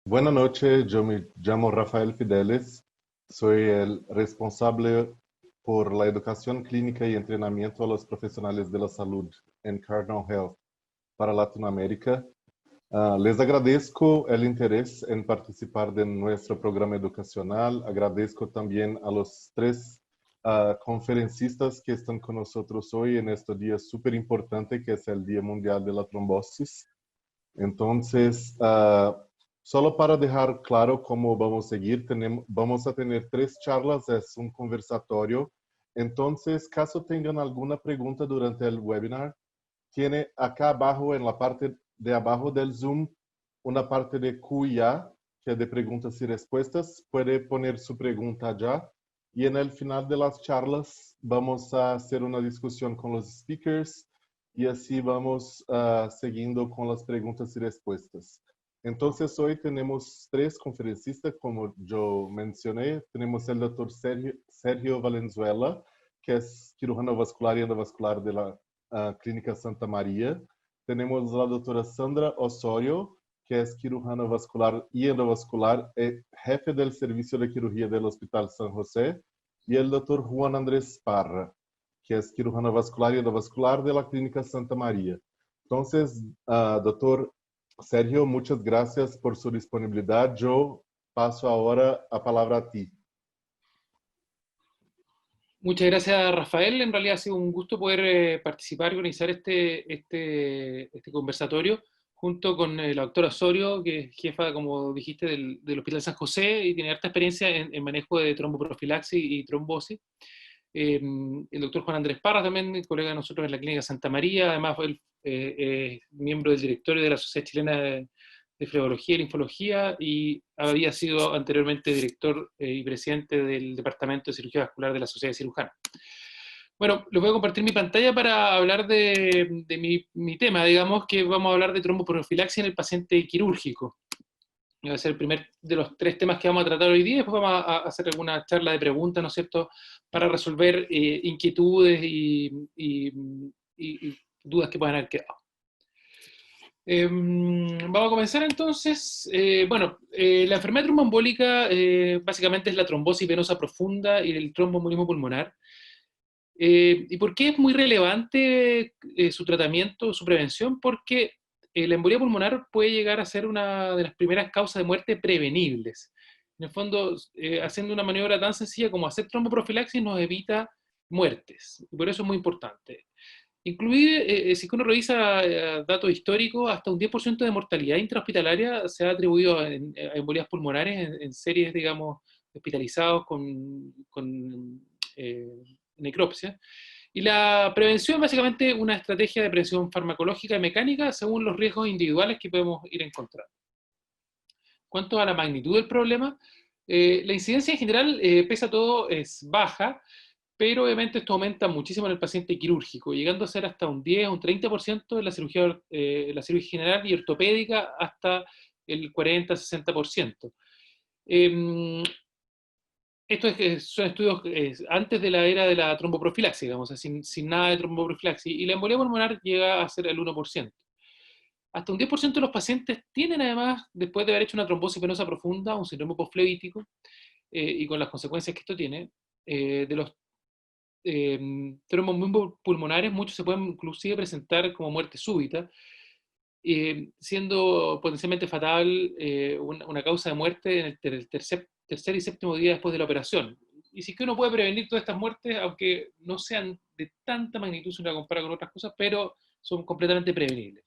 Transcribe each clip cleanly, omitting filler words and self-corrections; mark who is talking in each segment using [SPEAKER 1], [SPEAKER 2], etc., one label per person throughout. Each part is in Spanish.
[SPEAKER 1] Buenas noches, yo me llamo Rafael Fideles, soy el responsable por la educación clínica y entrenamiento a los profesionales de la salud en Cardinal Health para Latinoamérica. Les agradezco el interés en participar de nuestro programa educacional. Agradezco también a los tres conferencistas que están con nosotros hoy en este día súper importante que es el Día Mundial de la Trombosis. Entonces, solo para dejar claro cómo vamos a seguir, vamos a tener tres charlas, es un conversatorio. Entonces, caso tengan alguna pregunta durante el webinar, tiene acá abajo, en la parte de abajo del Zoom, una parte de Q&A, que es de preguntas y respuestas. Puede poner su pregunta allá. Y en el final de las charlas vamos a hacer una discusión con los speakers y así vamos siguiendo con las preguntas y respuestas. Entonces, hoy tenemos tres conferencistas, como yo mencioné. Tenemos el doctor Sergio Valenzuela, que es cirujano vascular y endovascular de la Clínica Santa María. Tenemos la doctora Sandra Osorio, que es cirujana vascular y endovascular, jefe del servicio de cirugía del Hospital San José, y el doctor Juan Andrés Parra, que es cirujano vascular y endovascular de la Clínica Santa María. Entonces, doctor Sergio, muchas gracias por su disponibilidad. Yo paso ahora a palabra a ti.
[SPEAKER 2] Muchas gracias, Rafael. En realidad ha sido un gusto poder participar y organizar este conversatorio junto con la doctora Osorio, que es jefa, como dijiste, del Hospital San José y tiene harta experiencia en manejo de tromboprofilaxis y trombosis. El doctor Juan Andrés Parra, también colega de nosotros en la Clínica Santa María, además fue miembro del directorio de la Sociedad Chilena de Flebología y Linfología y había sido anteriormente director y presidente del Departamento de Cirugía Vascular de la Sociedad de Cirujanos. Bueno, les voy a compartir mi pantalla para hablar de mi tema, digamos que vamos a hablar de tromboprofilaxis en el paciente quirúrgico. Va a ser el primer de los tres temas que vamos a tratar hoy día. Después vamos a hacer alguna charla de preguntas, ¿no es cierto?, para resolver inquietudes y dudas que puedan haber quedado. Vamos a comenzar entonces. La enfermedad tromboembólica básicamente es la trombosis venosa profunda y el tromboembolismo pulmonar. ¿Y por qué es muy relevante su tratamiento, su prevención? Porque la embolía pulmonar puede llegar a ser una de las primeras causas de muerte prevenibles. En el fondo, haciendo una maniobra tan sencilla como hacer tromboprofilaxis nos evita muertes. Y por eso es muy importante. Inclusive, si uno revisa datos históricos, hasta un 10% de mortalidad intrahospitalaria se ha atribuido a embolías pulmonares en series, digamos, hospitalizados con necropsia. Y la prevención básicamente una estrategia de prevención farmacológica y mecánica según los riesgos individuales que podemos ir encontrando. Cuanto a la magnitud del problema, la incidencia en general, pese a todo, es baja, pero obviamente esto aumenta muchísimo en el paciente quirúrgico, llegando a ser hasta un 10 o un 30% en la cirugía general y ortopédica, hasta el 40-60%. Son estudios antes de la era de la tromboprofilaxis, digamos, sin nada de tromboprofilaxis, y la embolía pulmonar llega a ser el 1%. Hasta un 10% de los pacientes tienen además, después de haber hecho una trombosis venosa profunda, un síndrome postflevítico, y con las consecuencias que esto tiene. De los tromboembolismos pulmonares, muchos se pueden inclusive presentar como muerte súbita, siendo potencialmente fatal una causa de muerte en el tercer y séptimo día después de la operación. Y si es que uno puede prevenir todas estas muertes, aunque no sean de tanta magnitud si uno la compara con otras cosas, pero son completamente prevenibles.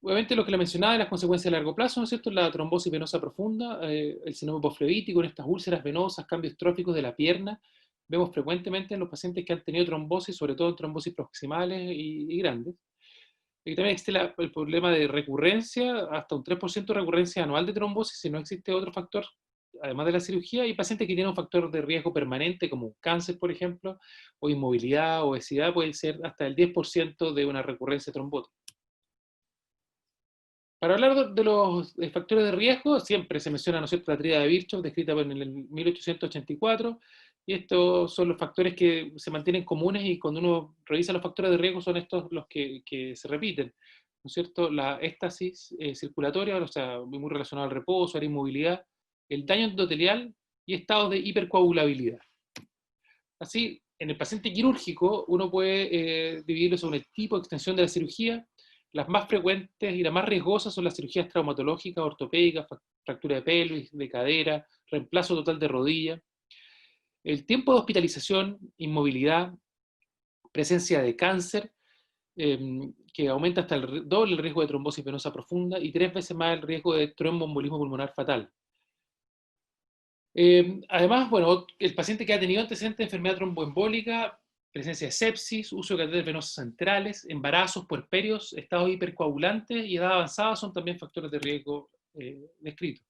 [SPEAKER 2] Obviamente lo que le mencionaba de las consecuencias a largo plazo, ¿no es cierto? La trombosis venosa profunda, el síndrome postflevítico, en estas úlceras venosas, cambios tróficos de la pierna. Vemos frecuentemente en los pacientes que han tenido trombosis, sobre todo trombosis proximales y grandes. Y también existe el problema de recurrencia, hasta un 3% de recurrencia anual de trombosis si no existe otro factor, además de la cirugía, y pacientes que tienen un factor de riesgo permanente, como un cáncer, por ejemplo, o inmovilidad, obesidad, puede ser hasta el 10% de una recurrencia trombótica. Para hablar de los factores de riesgo, siempre se menciona, ¿no es cierto?, la tríada de Virchow, descrita en el 1884, y estos son los factores que se mantienen comunes, y cuando uno revisa los factores de riesgo son estos los que se repiten. ¿no es cierto?, la éstasis circulatoria, o sea, muy relacionado al reposo, a la inmovilidad, el daño endotelial y estados de hipercoagulabilidad. Así, en el paciente quirúrgico, uno puede dividirlo según el tipo de extensión de la cirugía. Las más frecuentes y las más riesgosas son las cirugías traumatológicas, ortopédicas, fractura de pelvis, de cadera, reemplazo total de rodilla. El tiempo de hospitalización, inmovilidad, presencia de cáncer, que aumenta hasta el doble el riesgo de trombosis venosa profunda y 3 veces más el riesgo de tromboembolismo pulmonar fatal. Además, bueno, el paciente que ha tenido antecedentes de enfermedad tromboembólica, presencia de sepsis, uso de catéteres venosos centrales, embarazos, puerperios, estados hipercoagulantes y edad avanzada son también factores de riesgo descritos.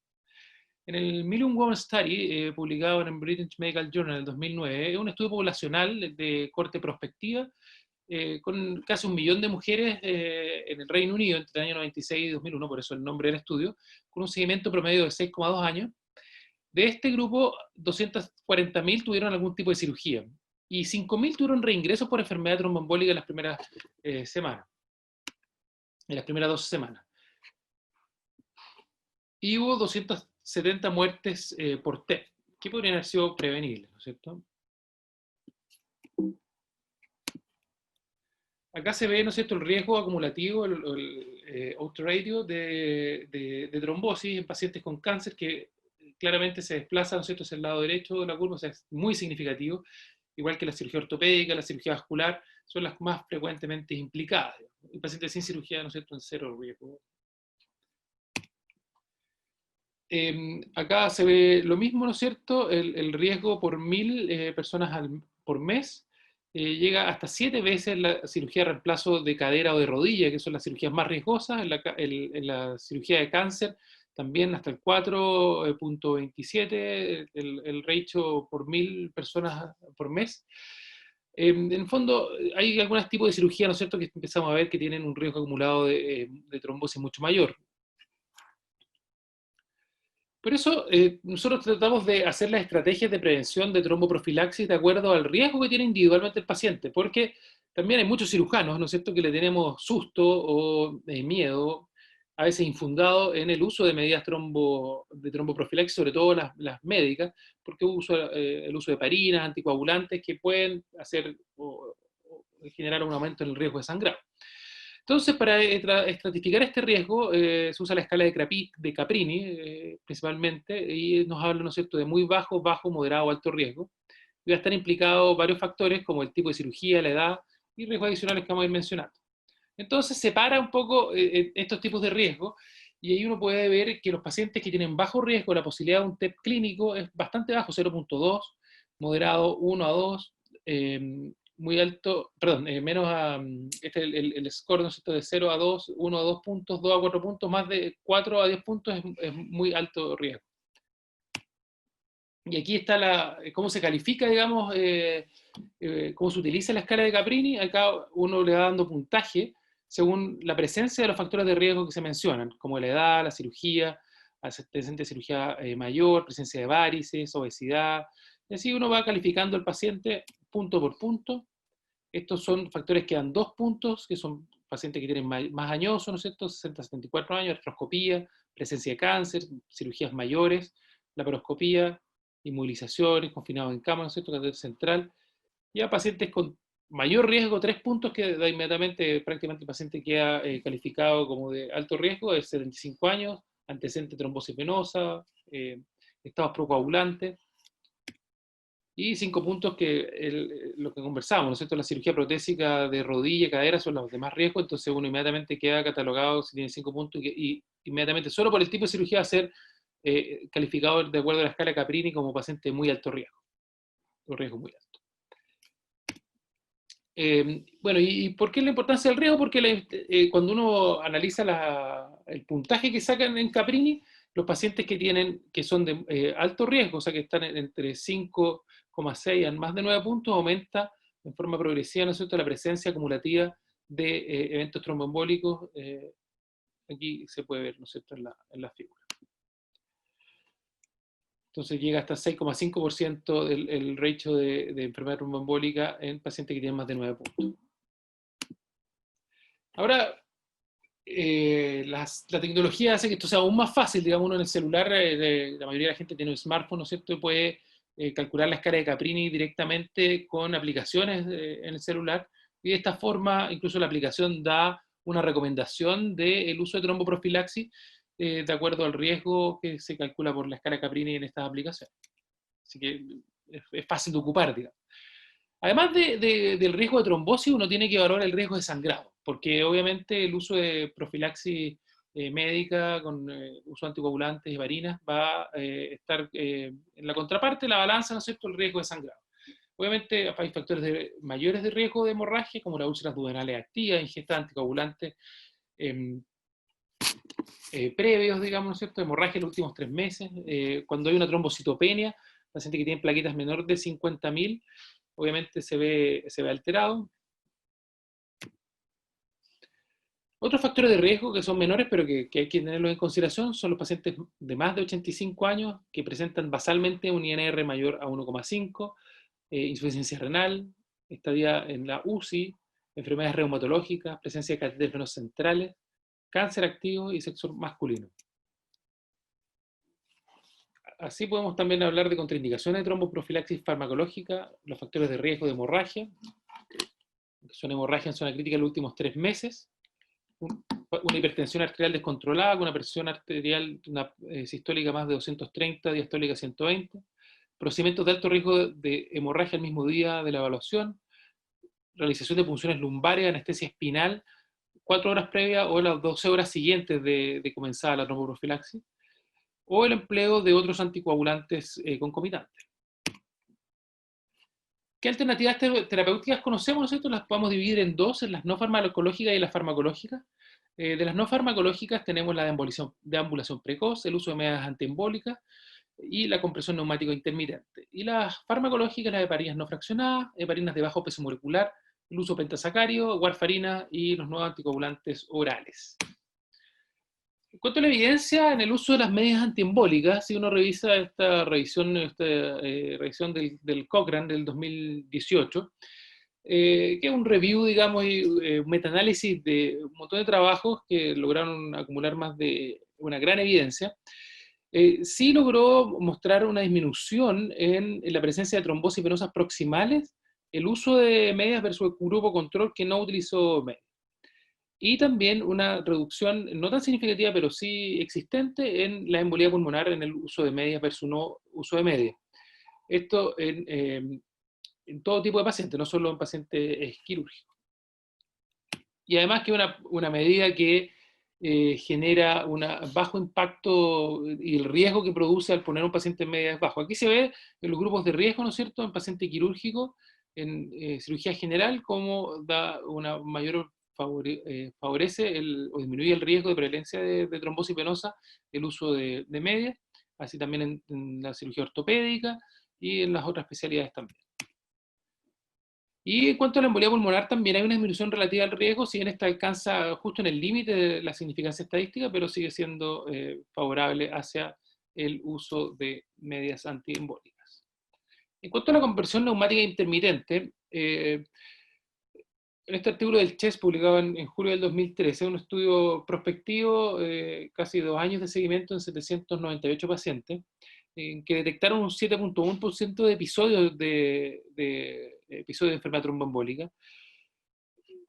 [SPEAKER 2] En el Million Women Study, publicado en el British Medical Journal en el 2009, es un estudio poblacional de corte prospectiva con casi 1 millón de mujeres en el Reino Unido entre el año 96 y 2001, por eso el nombre del estudio, con un seguimiento promedio de 6,2 años. De este grupo, 240.000 tuvieron algún tipo de cirugía y 5.000 tuvieron reingresos por enfermedad tromboembólica en las primeras semanas, en las primeras 12 semanas. Y hubo 270 muertes por TEP, que podrían haber sido prevenibles, ¿no es cierto? Acá se ve, ¿no es cierto?, el riesgo acumulativo, el autoradio de trombosis en pacientes con cáncer que claramente se desplaza, ¿no es cierto?, hacia el lado derecho de la curva, o sea, es muy significativo, igual que la cirugía ortopédica, la cirugía vascular, son las más frecuentemente implicadas. El paciente sin cirugía, ¿no es cierto?, en cero riesgo. Acá se ve lo mismo, ¿no es cierto?, el riesgo por 1.000 personas por mes, llega hasta 7 veces la cirugía de reemplazo de cadera o de rodilla, que son las cirugías más riesgosas. En la cirugía de cáncer también hasta el 4,27 el ratio por 1.000 personas por mes. En el fondo, hay algunos tipos de cirugía, ¿no es cierto?, que empezamos a ver que tienen un riesgo acumulado de trombosis mucho mayor. Por eso, nosotros tratamos de hacer las estrategias de prevención de tromboprofilaxis de acuerdo al riesgo que tiene individualmente el paciente, porque también hay muchos cirujanos, ¿no es cierto?, que le tenemos susto o miedo, a veces infundado, en el uso de medidas de tromboprofilaxis, sobre todo las médicas, porque el uso de heparinas, anticoagulantes, que pueden hacer o generar un aumento en el riesgo de sangrado. Entonces, para estratificar este riesgo, se usa la escala de Caprini, principalmente, y nos habla, ¿no es cierto?, de muy bajo, bajo, moderado, alto riesgo. Y va a estar implicados varios factores, como el tipo de cirugía, la edad, y riesgos adicionales que vamos a ir mencionando. Entonces, separa un poco estos tipos de riesgo, y ahí uno puede ver que los pacientes que tienen bajo riesgo, la posibilidad de un TEP clínico es bastante bajo, 0,2, moderado 1 a 2, muy alto, perdón, menos a, el score, ¿no es cierto?, de 0 a 2, 1 a 2 puntos, 2 a 4 puntos, más de 4 a 10 puntos es muy alto riesgo. Y aquí está cómo se califica, digamos, cómo se utiliza la escala de Caprini. Acá uno le va dando puntaje según la presencia de los factores de riesgo que se mencionan, como la edad, la cirugía, presencia de cirugía mayor, presencia de varices, obesidad. Y así uno va calificando al paciente punto por punto. Estos son factores que dan 2 puntos, que son pacientes que tienen más añosos, ¿no es cierto?, 60, 74 años, artroscopía, presencia de cáncer, cirugías mayores, laparoscopía, inmovilizaciones, confinados en cama, ¿no es cierto?, catéter central. Y a pacientes con mayor riesgo, 3 puntos, que da inmediatamente prácticamente el paciente queda calificado como de alto riesgo, de 75 años, antecedente de trombosis venosa, estados procoagulantes. Y 5 puntos que lo que conversamos, ¿no es cierto? La cirugía protésica de rodilla y cadera son los de más riesgo, entonces uno inmediatamente queda catalogado si tiene 5 puntos y inmediatamente solo por el tipo de cirugía va a ser calificado de acuerdo a la escala Caprini como paciente de muy alto riesgo, un riesgo muy alto. Bueno, ¿y por qué la importancia del riesgo? Porque cuando uno analiza el puntaje que sacan en Caprini, los pacientes que son de alto riesgo, o sea que están entre 5,6 a más de 9 puntos, aumenta en forma progresiva, ¿no es cierto?, la presencia acumulativa de eventos tromboembólicos. Aquí se puede ver, ¿no es cierto?, en la figura. Entonces llega hasta 6,5% el ratio de enfermedad tromboembólica en pacientes que tienen más de 9 puntos. Ahora, la tecnología hace que esto sea aún más fácil, digamos, uno en el celular, la mayoría de la gente tiene un smartphone, ¿no es cierto?, y puede calcular la escala de Caprini directamente con aplicaciones en el celular, y de esta forma incluso la aplicación da una recomendación del uso de tromboprofilaxis de acuerdo al riesgo que se calcula por la escala Caprini en estas aplicaciones. Así que es fácil de ocupar, digamos. Además del riesgo de trombosis, uno tiene que evaluar el riesgo de sangrado, porque obviamente el uso de profilaxis médica con uso de anticoagulantes y varinas va a estar en la contraparte de la balanza, ¿no es cierto?, el riesgo de sangrado. Obviamente hay factores mayores de riesgo de hemorragia, como las úlceras duodenales activas, ingesta de anticoagulantes previos, digamos, ¿no es cierto?, hemorragia en los últimos 3 meses, cuando hay una trombocitopenia, paciente que tiene plaquetas menores de 50.000, obviamente se ve alterado. Otros factores de riesgo que son menores, pero que hay que tenerlos en consideración, son los pacientes de más de 85 años que presentan basalmente un INR mayor a 1,5, insuficiencia renal, estadía en la UCI, enfermedades reumatológicas, presencia de catéteres venosos centrales, cáncer activo y sexo masculino. Así podemos también hablar de contraindicaciones de tromboprofilaxis farmacológica, los factores de riesgo de hemorragia, que son hemorragia en zona crítica en los últimos 3 meses, una hipertensión arterial descontrolada, con una presión arterial sistólica más de 230, diastólica 120, procedimientos de alto riesgo de hemorragia el mismo día de la evaluación, realización de punciones lumbares, anestesia espinal, 4 horas previas o las 12 horas siguientes de comenzar la tromboprofilaxis, o el empleo de otros anticoagulantes concomitantes. ¿Qué alternativas terapéuticas conocemos? Nosotros las podemos dividir en dos, en las no farmacológicas y las farmacológicas. De las no farmacológicas tenemos la deambulación precoz, el uso de medidas antiembólicas y la compresión neumática intermitente. Y las farmacológicas, las heparinas no fraccionadas, heparinas de bajo peso molecular, el uso pentasacárido, warfarina y los nuevos anticoagulantes orales. En cuanto a la evidencia en el uso de las medidas antiembólicas, si uno revisa esta revisión del Cochrane del 2018, que es un review, digamos, y un metaanálisis de un montón de trabajos que lograron acumular más de una gran evidencia, sí logró mostrar una disminución en la presencia de trombosis venosas proximales, el uso de medias versus el grupo control que no utilizó medias. Y también una reducción no tan significativa, pero sí existente, en la embolía pulmonar en el uso de medias versus no uso de medias. Esto en todo tipo de pacientes, no solo en pacientes quirúrgicos. Y además que una medida que genera un bajo impacto y el riesgo que produce al poner un paciente en medias es bajo. Aquí se ve en los grupos de riesgo, ¿no es cierto?, en paciente quirúrgico, en cirugía general, cómo da una mayor favorece o disminuye el riesgo de prevalencia de trombosis venosa el uso de medias, así también en la cirugía ortopédica y en las otras especialidades también. Y en cuanto a la embolía pulmonar, también hay una disminución relativa al riesgo, si bien esta alcanza justo en el límite de la significancia estadística, pero sigue siendo favorable hacia el uso de medias antiembólicas. En cuanto a la conversión neumática intermitente, en este artículo del CHES, publicado en julio del 2013, un estudio prospectivo, casi 2 años de seguimiento en 798 pacientes, en que detectaron un 7.1% de episodios de enfermedad tromboembólica.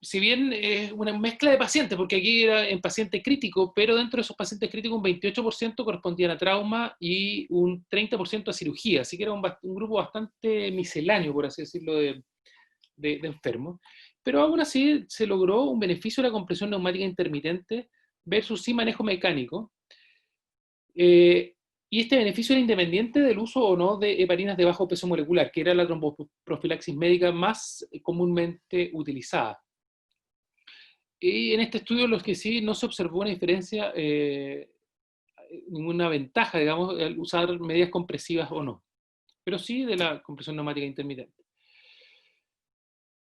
[SPEAKER 2] Si bien es una mezcla de pacientes, porque aquí era en paciente crítico, pero dentro de esos pacientes críticos un 28% correspondían a trauma y un 30% a cirugía, así que era un grupo bastante misceláneo, por así decirlo, de enfermos. Pero aún así se logró un beneficio de la compresión neumática intermitente versus sin manejo mecánico. Y este beneficio era independiente del uso o no de heparinas de bajo peso molecular, que era la tromboprofilaxis médica más comúnmente utilizada. Y en este estudio, los que sí no se observó una diferencia, ninguna ventaja, digamos, al usar medidas compresivas o no, pero sí de la compresión neumática intermitente.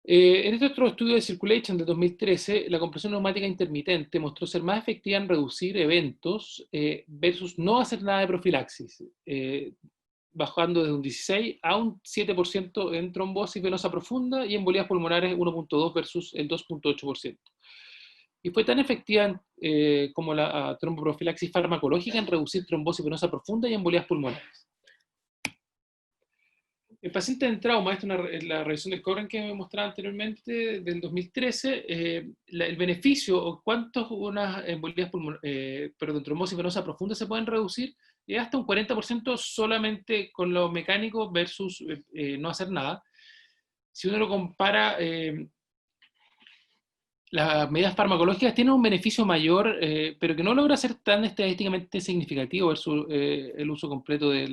[SPEAKER 2] En este otro estudio de Circulation de 2013, la compresión neumática intermitente mostró ser más efectiva en reducir eventos versus no hacer nada de profilaxis, bajando desde un 16 a un 7% en trombosis venosa profunda y embolías pulmonares 1.2 versus el 2.8%. Y fue tan efectiva como la tromboprofilaxis farmacológica en reducir trombosis venosa profunda y embolías pulmonares. El paciente en trauma, esta es la revisión del Cochrane que me mostraba anteriormente, del 2013, el beneficio o cuántas unas embolías trombosis venosa profunda se pueden reducir es hasta un 40% solamente con lo mecánico versus no hacer nada. Si uno lo compara, las medidas farmacológicas tienen un beneficio mayor, pero que no logra ser tan estadísticamente significativo versus el uso completo de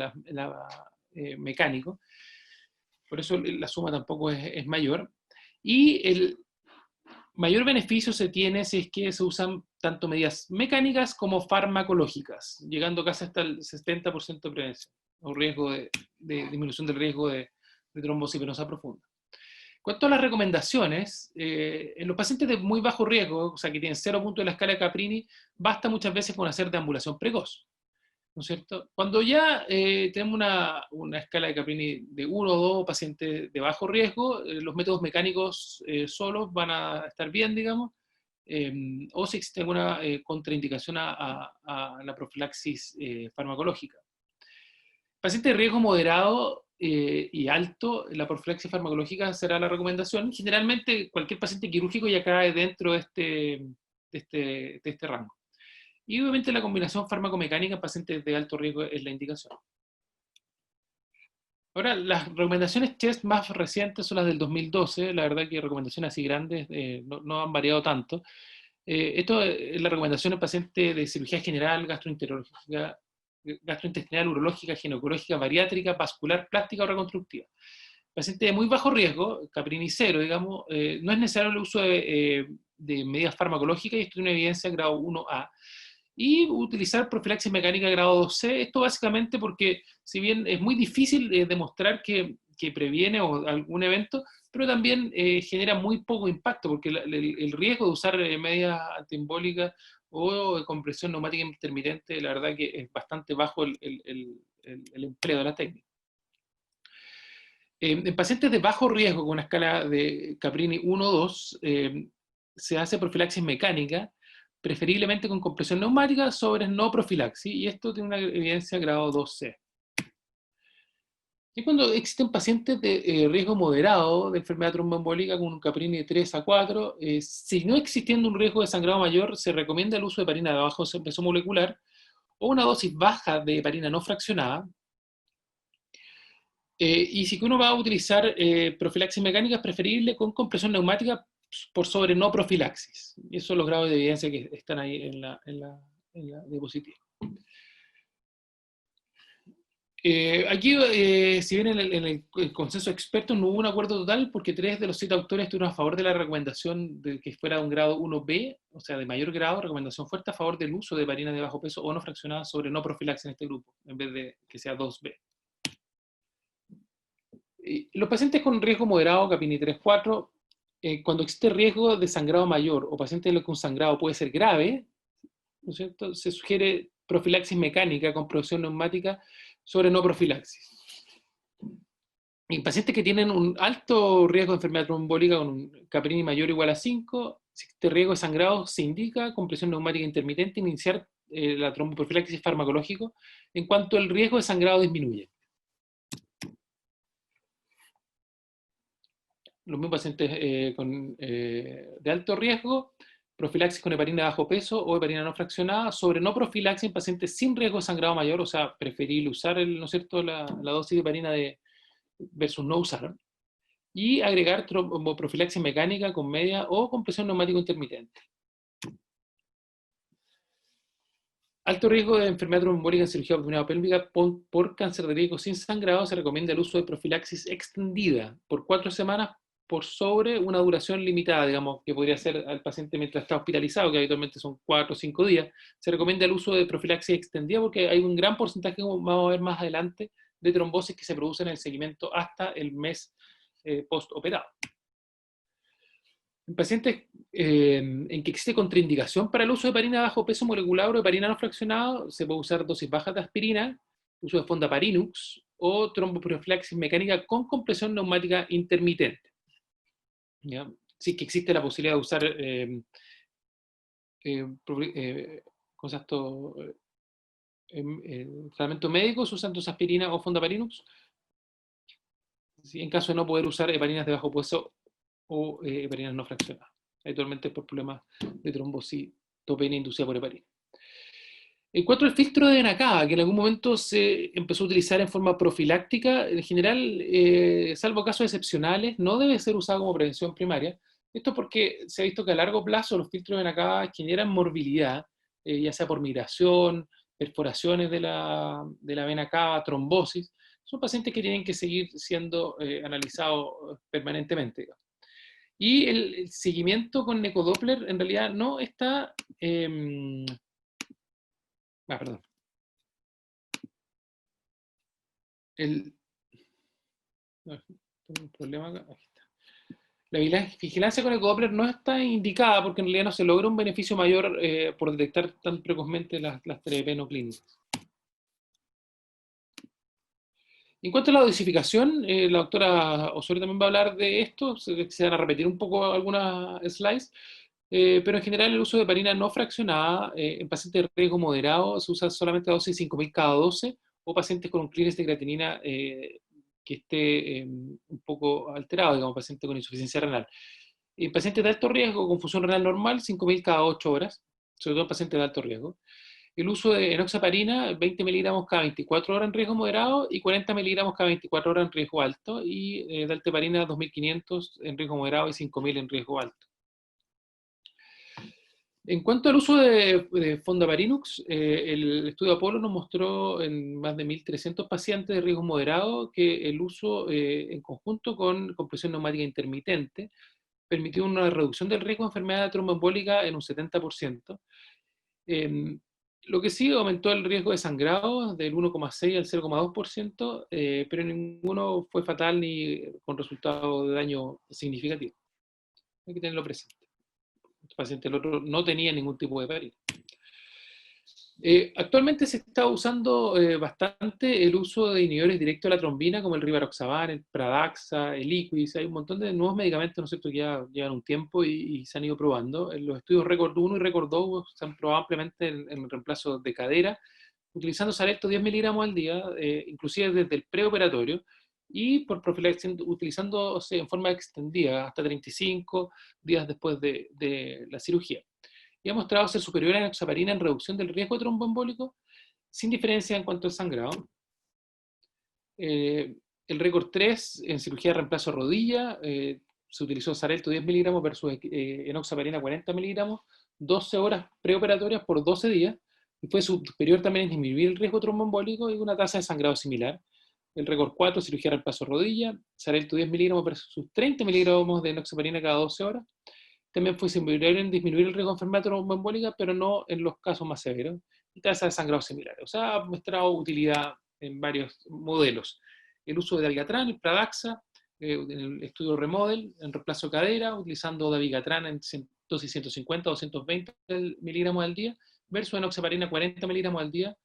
[SPEAKER 2] mecánico. Por eso la suma tampoco es mayor. Y el mayor beneficio se tiene si es que se usan tanto medidas mecánicas como farmacológicas, llegando casi hasta el 70% de prevención, o riesgo de disminución del riesgo de trombosis venosa profunda. Cuanto a las recomendaciones, en los pacientes de muy bajo riesgo, o sea que tienen 0 puntos de la escala de Caprini, basta muchas veces con hacer deambulación precoz, ¿no es cierto? Cuando ya tenemos una escala de Caprini de 1 o 2 pacientes de bajo riesgo, los métodos mecánicos solos van a estar bien, digamos, o si existe alguna contraindicación a la profilaxis farmacológica. Paciente de riesgo moderado y alto, la profilaxis farmacológica será la recomendación. Generalmente cualquier paciente quirúrgico ya cae dentro de este rango. Y obviamente la combinación fármaco-mecánica en pacientes de alto riesgo es la indicación. Ahora, las recomendaciones CHEST más recientes son las del 2012, la verdad que recomendaciones así grandes no han variado tanto. Esto es la recomendación en pacientes de cirugía general, gastrointestinal, urológica, ginecológica, bariátrica, vascular, plástica o reconstructiva. Paciente de muy bajo riesgo, Caprini 0, digamos, no es necesario el uso de medidas farmacológicas, y esto tiene una evidencia grado 1A. Y utilizar profilaxis mecánica grado 2C, esto básicamente porque, si bien es muy difícil demostrar que previene algún evento, pero también genera muy poco impacto, porque el riesgo de usar medidas antiembólicas o compresión neumática intermitente, la verdad que es bastante bajo el empleo de la técnica. En pacientes de bajo riesgo con una escala de Caprini 1 o 2, se hace profilaxis mecánica, preferiblemente con compresión neumática sobre no profilaxis, y esto tiene una evidencia grado 2C. Y cuando existen pacientes de riesgo moderado de enfermedad tromboembólica con un Caprini de 3 a 4, si no existiendo un riesgo de sangrado mayor, se recomienda el uso de heparina de bajo peso molecular o una dosis baja de heparina no fraccionada. Y si uno va a utilizar profilaxis mecánica, es preferible con compresión neumática por sobre no profilaxis. Y esos son los grados de evidencia que están ahí en la diapositiva. Aquí, si bien en el consenso de expertos no hubo un acuerdo total, porque 3 de los 7 autores estuvieron a favor de la recomendación de que fuera de un grado 1B, o sea, de mayor grado, recomendación fuerte a favor del uso de heparina de bajo peso o no fraccionada sobre no profilaxis en este grupo, en vez de que sea 2B. Los pacientes con riesgo moderado, Caprini 3-4, cuando existe riesgo de sangrado mayor o pacientes con sangrado puede ser grave, ¿no es cierto?, se sugiere profilaxis mecánica con progresión neumática sobre no profilaxis. En pacientes que tienen un alto riesgo de enfermedad trombólica con un Caprini mayor o igual a 5, si este riesgo de sangrado se indica con presión neumática intermitente iniciar la tromboprofilaxis farmacológico en cuanto el riesgo de sangrado disminuye. Los mismos pacientes de alto riesgo, profilaxis con heparina de bajo peso o heparina no fraccionada sobre no profilaxis en pacientes sin riesgo de sangrado mayor, o sea, preferible usar ¿no es cierto?, la dosis de heparina versus no usar, y agregar profilaxis mecánica con media o compresión neumático intermitente. Alto riesgo de enfermedad tromboembólica en cirugía abdominal pélvica por cáncer de riesgo sin sangrado, se recomienda el uso de profilaxis extendida por 4 semanas por sobre una duración limitada, digamos, que podría ser al paciente mientras está hospitalizado, que habitualmente son 4 o 5 días. Se recomienda el uso de profilaxis extendida porque hay un gran porcentaje, como vamos a ver más adelante, de trombosis que se producen en el seguimiento hasta el mes postoperado. En pacientes en que existe contraindicación para el uso de heparina de bajo peso molecular o heparina no fraccionada, se puede usar dosis bajas de aspirina, uso de fondaparinux o tromboprofilaxis mecánica con compresión neumática intermitente. ¿Ya? Sí que existe la posibilidad de usar ¿cómo se llama esto? Tratamiento médico, se usan aspirina o fondaparinux. ¿Sí? En caso de no poder usar heparinas de bajo peso o heparinas no fraccionadas, habitualmente por problemas de trombocitopenia inducida por heparina. En cuanto al filtro de Nakaba, que en algún momento se empezó a utilizar en forma profiláctica, en general, salvo casos excepcionales, no debe ser usado como prevención primaria. Esto porque se ha visto que a largo plazo los filtros de Nakaba generan morbilidad, ya sea por migración, perforaciones de la vena cava, trombosis. Son pacientes que tienen que seguir siendo analizados permanentemente. Y el seguimiento con ecodoppler en realidad no está... perdón. No, tengo un problema acá. Aquí está. La vigilancia con ecodoppler no está indicada porque en realidad no se logra un beneficio mayor por detectar tan precozmente las TRP no clínicas. En cuanto a la dosificación, la doctora Osorio también va a hablar de esto, se van a repetir un poco algunas slides, pero en general el uso de heparina no fraccionada en pacientes de riesgo moderado se usa solamente a dosis de 5.000 cada 12 o pacientes con un clearance de creatinina que esté un poco alterado, digamos, paciente con insuficiencia renal. En pacientes de alto riesgo con función renal normal, 5.000 cada 8 horas, sobre todo en pacientes de alto riesgo. El uso de enoxaparina, 20 miligramos cada 24 horas en riesgo moderado y 40 miligramos cada 24 horas en riesgo alto, y dalteparina 2.500 en riesgo moderado y 5.000 en riesgo alto. En cuanto al uso de fondaparinux, el estudio Apolo nos mostró en más de 1.300 pacientes de riesgo moderado que el uso en conjunto con compresión neumática intermitente permitió una reducción del riesgo de enfermedad tromboembólica en un 70%. Lo que sí aumentó el riesgo de sangrado del 1,6 al 0,2%, pero ninguno fue fatal ni con resultado de daño significativo. Hay que tenerlo presente. Este paciente, el otro, no tenía ningún tipo de heparina. Actualmente se está usando bastante el uso de inhibidores directos de la trombina, como el rivaroxaban, el Pradaxa, el Liquis. Hay un montón de nuevos medicamentos, ¿no es cierto?, que ya llevan un tiempo y se han ido probando. En los estudios RECORD 1 y RECORD 2 se han probado ampliamente en el reemplazo de cadera, utilizando Xarelto 10 miligramos al día, inclusive desde el preoperatorio, y por profilaxis utilizándose en forma extendida hasta 35 días después de la cirugía. Y ha mostrado ser superior a la enoxaparina en reducción del riesgo de tromboembólico, sin diferencia en cuanto al sangrado. El récord 3 en cirugía de reemplazo de rodilla, se utilizó Xarelto 10 miligramos versus enoxaparina 40 miligramos, 12 horas preoperatorias por 12 días, y fue superior también en disminuir el riesgo tromboembólico y una tasa de sangrado similar. El récord 4, cirugía de reemplazo de rodilla, Xarelto 10 miligramos versus 30 miligramos de enoxaparina cada 12 horas. También fue superior en disminuir el riesgo de enfermedad tromboembólica, pero no en los casos más severos, y tasas de sangrado similares. O sea, ha mostrado utilidad en varios modelos. El uso de dabigatran, el Pradaxa, en el estudio Remodel, en reemplazo de cadera, utilizando dabigatran en dosis 150 o 220 miligramos al día, versus enoxaparina 40 miligramos al día,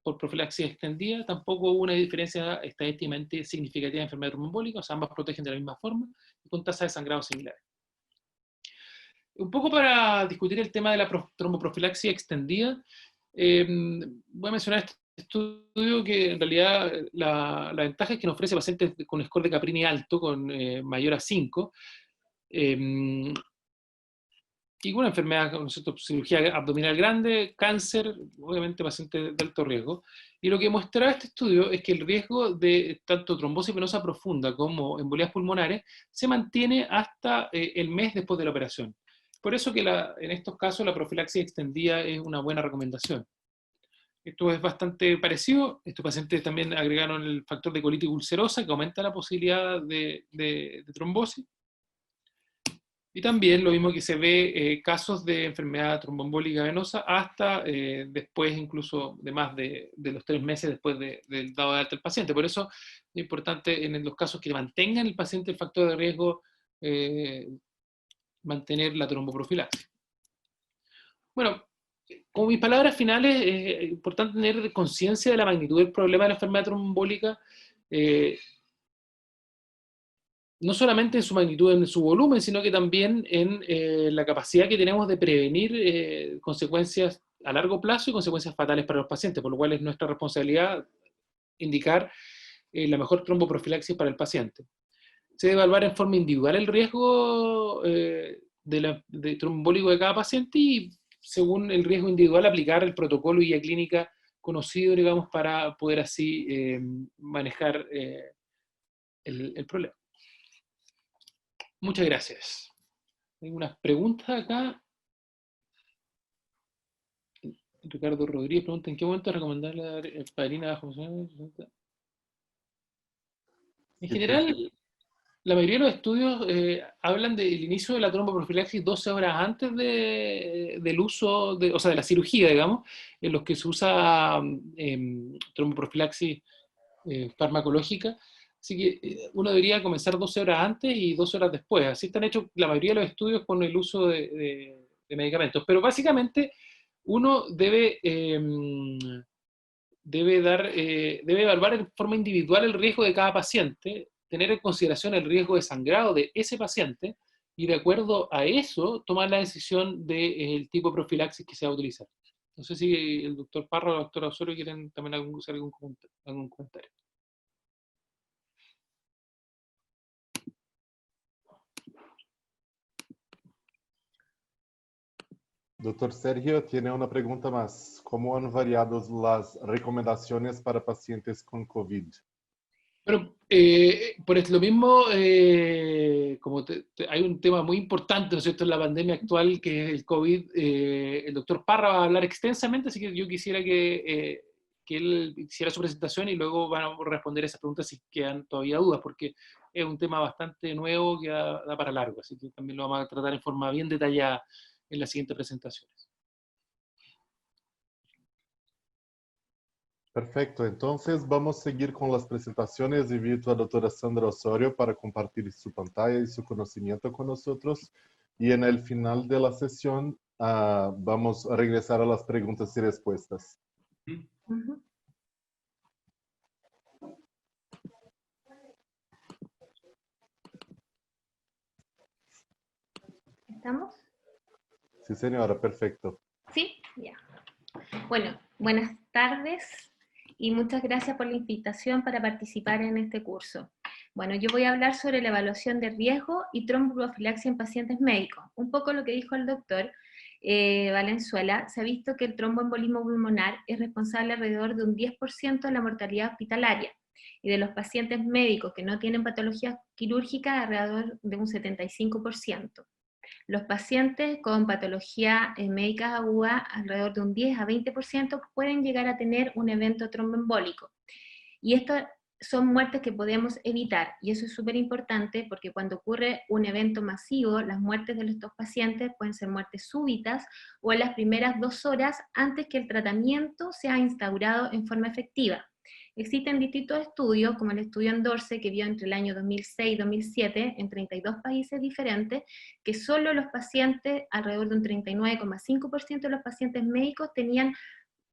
[SPEAKER 2] por profilaxis extendida. Tampoco hubo una diferencia estadísticamente significativa de enfermedad tromboembólica, o sea, ambas protegen de la misma forma, y con tasas de sangrado similares. Un poco para discutir el tema de la tromboprofilaxis extendida, voy a mencionar este estudio que en realidad la ventaja es que nos ofrece pacientes con score de Caprini alto, con mayor a 5, y con una enfermedad, ¿no es cierto?, cirugía abdominal grande, cáncer, obviamente pacientes de alto riesgo. Y lo que mostraba este estudio es que el riesgo de tanto trombosis venosa profunda como embolías pulmonares se mantiene hasta el mes después de la operación. Por eso que en estos casos la profilaxis extendida es una buena recomendación. Esto es bastante parecido. Estos pacientes también agregaron el factor de colitis ulcerosa, que aumenta la posibilidad de trombosis. Y también lo mismo que se ve casos de enfermedad tromboembólica venosa hasta después incluso de más de los 3 meses después del dado de alta del paciente. Por eso es importante en los casos que mantengan el paciente el factor de riesgo, mantener la tromboprofilaxis. Bueno, como mis palabras finales, es importante tener conciencia de la magnitud del problema de la enfermedad tromboembólica. no solamente en su magnitud, en su volumen, sino que también en la capacidad que tenemos de prevenir consecuencias a largo plazo y consecuencias fatales para los pacientes, por lo cual es nuestra responsabilidad indicar la mejor tromboprofilaxis para el paciente. Se debe evaluar en forma individual el riesgo de trombólico de cada paciente y según el riesgo individual aplicar el protocolo y guía clínica conocido, digamos, para poder así manejar el problema. Muchas gracias. Hay unas preguntas acá. Ricardo Rodríguez pregunta, ¿en qué momento recomendar la heparina bajo? En general, la mayoría de los estudios hablan del inicio de la tromboprofilaxis 12 horas antes del uso, o sea, de la cirugía, digamos, en los que se usa tromboprofilaxis farmacológica. Así que uno debería comenzar 12 horas antes y 12 horas después. Así están hechos la mayoría de los estudios con el uso de medicamentos. Pero básicamente uno debe evaluar en forma individual el riesgo de cada paciente, tener en consideración el riesgo de sangrado de ese paciente y de acuerdo a eso tomar la decisión del tipo de profilaxis que se va a utilizar. No sé si el doctor Parra o la doctora Osorio quieren también hacer algún comentario.
[SPEAKER 1] Doctor Sergio tiene una pregunta más. ¿Cómo han variado las recomendaciones para pacientes con COVID?
[SPEAKER 2] Bueno, por lo mismo, como hay un tema muy importante, ¿no es cierto?, en la pandemia actual, que es el COVID, el doctor Parra va a hablar extensamente, así que yo quisiera que él hiciera su presentación y luego van a responder esas preguntas si quedan todavía dudas, porque es un tema bastante nuevo que da para largo, así que también lo vamos a tratar en forma bien detallada en las siguientes presentaciones.
[SPEAKER 1] Perfecto, entonces vamos a seguir con las presentaciones. Invito a la doctora Sandra Osorio para compartir su pantalla y su conocimiento con nosotros. Y en el final de la sesión vamos a regresar a las preguntas y respuestas.
[SPEAKER 3] ¿Estamos?
[SPEAKER 1] Sí, señora, perfecto.
[SPEAKER 3] Sí, ya. Bueno, buenas tardes y muchas gracias por la invitación para participar en este curso. Bueno, yo voy a hablar sobre la evaluación de riesgo y tromboprofilaxis en pacientes médicos. Un poco lo que dijo el doctor Valenzuela, se ha visto que el tromboembolismo pulmonar es responsable alrededor de un 10% de la mortalidad hospitalaria y de los pacientes médicos que no tienen patología quirúrgica alrededor de un 75%. Los pacientes con patología médica aguda, alrededor de un 10 a 20%, pueden llegar a tener un evento tromboembólico. Y estas son muertes que podemos evitar, y eso es súper importante porque cuando ocurre un evento masivo, las muertes de estos pacientes pueden ser muertes súbitas o en las primeras 2 horas antes que el tratamiento sea instaurado en forma efectiva. Existen distintos estudios, como el estudio Endorse, que vio entre el año 2006 y 2007 en 32 países diferentes, que solo los pacientes, alrededor de un 39,5% de los pacientes médicos tenían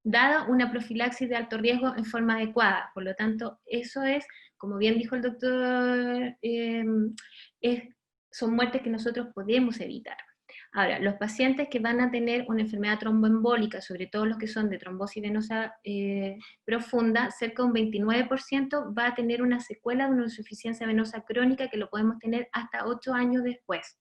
[SPEAKER 3] dada una profilaxis de alto riesgo en forma adecuada. Por lo tanto, eso es, como bien dijo el doctor, son muertes que nosotros podemos evitar. Ahora, los pacientes que van a tener una enfermedad tromboembólica, sobre todo los que son de trombosis venosa profunda, cerca de un 29% va a tener una secuela de una insuficiencia venosa crónica que lo podemos tener hasta 8 años después.